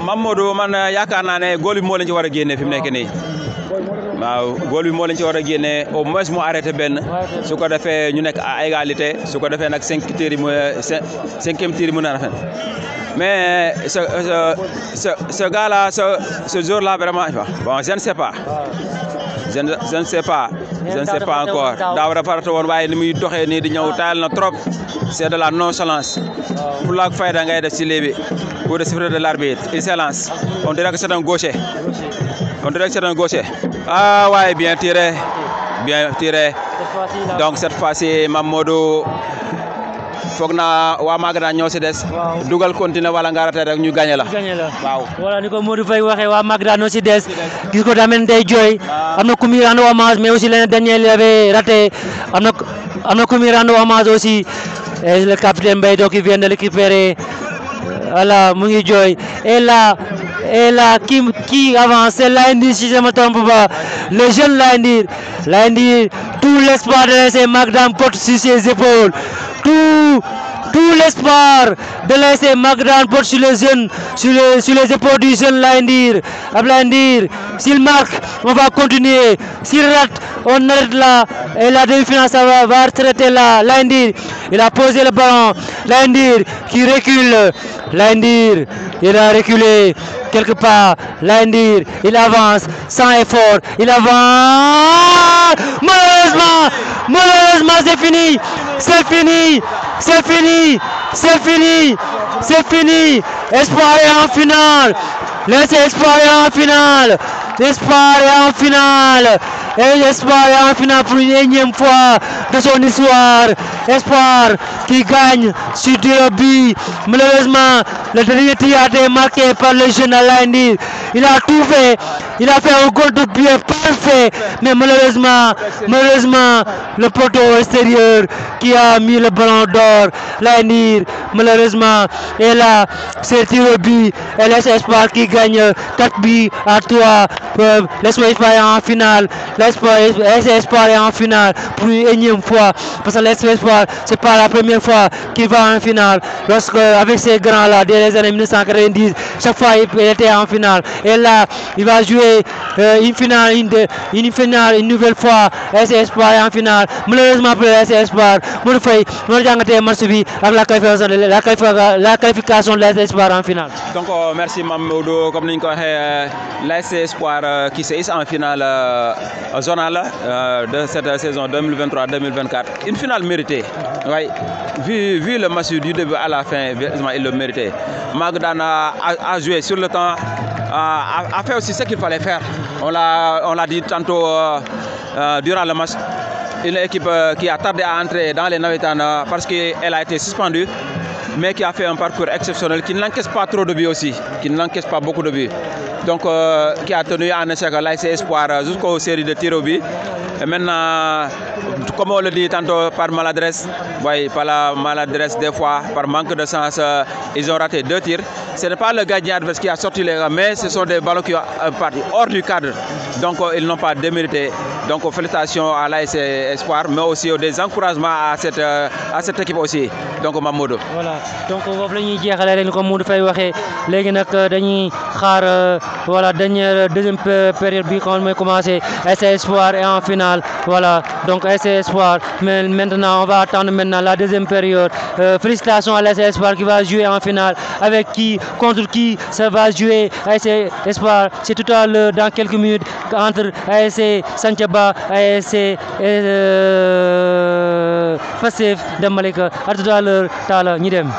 Mamadou man yaakaar naa ne góol bi moo leen ci war a génne fi mu nekk nii waaw góol bi moo leen ci war a génnee au moins mu arrêté benn su ko defee ñu nekk à égalité su ko defee nag 5 tirs yi mu 5e tir yi mën na rafet mais ce gars là ce jour là vraiment bon je ne sais pas je ne sais pas encore daaw farata woon waaye ni muy doxee nii di ñëw taal na trop c'est de la nonchalance pour la fayda ngay def ci lii bi pour le sifflet de l'arbitre il s'élance on dirait que c'est un gaucher ah ouais bien tiré donc cette fois-ci Mamadou foog naa waa Magadan ñoo si des dugal continuer wala nga raté rek ñu gagné la waaw voilà ni ko Modou Faye waxee waa Magadan ñoo si des gis ko tamit day jooy am na ku muy rendre hommage mais aussi l'année dernière il avait raté am na ku muy rendre hommage aussi le capitaine Mbaye donc il vient de récupérer voilà mu ngi jooy et là qui avance c'est Laye Ndir si je ne me trompe pas le jeune Laye Ndir tout l'espoir de l'ASC Magadan porte sur ses épaules tout l'espoir de l'ASC Magadan porte sur les épaules du jeune Laye Ndir. Ablaye Ndir, s'il marque, on va continuer. S'il rate, on arrête là. Et la demi-finale, ça va traiter là. Laye Ndir, il a posé le ballon. Laye Ndir qui recule. Laye Ndir, il a reculé quelque part. Laye Ndir, il avance sans effort. Il avance. Malheureusement, c'est fini. Espoir est en finale. Espoir est en finale pour une énième fois de son histoire. Espoir qui gagne sur tir au but. Malheureusement, le dernier tir a été marqué par le jeune Laye Ndir. Il a tout fait. Il a fait un goal de pied parfait. Mais malheureusement, le poteau extérieur qui a mis le ballon d'or. Laye Ndir, malheureusement, et là, c'est tir au but. Et l'AS Espoir qui gagne 4-3. L'Espoir est en finale. L'AS Espoir est en finale pour une énième fois. Parce que l'AS Espoir, c'est pas la première fois qu'il va en finale. Lorsque, avec ces grands-là, dès les années 1990, chaque fois il était en finale. Et là, il va jouer une finale, une nouvelle fois. l'AS Espoir est en finale. Malheureusement pour l'AS Espoir, Modou Faye, nous avons match bi avec la qualification de l'AS Espoir en finale. Donc, merci Mamadou. Comme nous l'avons dit, l'AS Espoir qui s'est en finale zonale de cette saison 2023-2024. Une finale méritée. Oui. Vu le match du début à la fin, il le méritait. Magadan a joué sur le temps, a fait aussi ce qu'il fallait faire. On l'a dit tantôt durant le match. Une équipe qui a tardé à entrer dans les navétanes parce qu'elle a été suspendue, mais qui a fait un parcours exceptionnel, qui n'encaisse pas trop de buts aussi, qui n'encaisse pas beaucoup de buts. Donc, qui a tenu en échec l'AS Espoir jusqu'aux séries de tirs au but. Et maintenant, comme on le dit tantôt, par maladresse, par la maladresse des fois, par manque de sens, ils ont raté 2 tirs. Ce n'est pas le gardien adverse qui a sorti les gars, mais ce sont des ballons qui ont parti hors du cadre. Donc, ils n'ont pas démérité. Donc, félicitations à l'AS Espoir, mais aussi des encouragements à cette équipe aussi. Donc, Mamadou. Voilà. Donc, on va venir dire comme Modou Faye waxé légui nak dañuy xaar voilà deuxième période bi quand on commencé l'AS Espoir est en finale. Voilà. Donc, l'AS Espoir, mais maintenant on va attendre maintenant la deuxième période. Félicitations à l'AS Espoir qui va jouer en finale avec qui contre qui ça va jouer AS Espoir. C'est tout à l'heure dans quelques minutes entre AS Santhiaba AS Pastef de Malika. À tout à l'heure, Tala, ñu dem.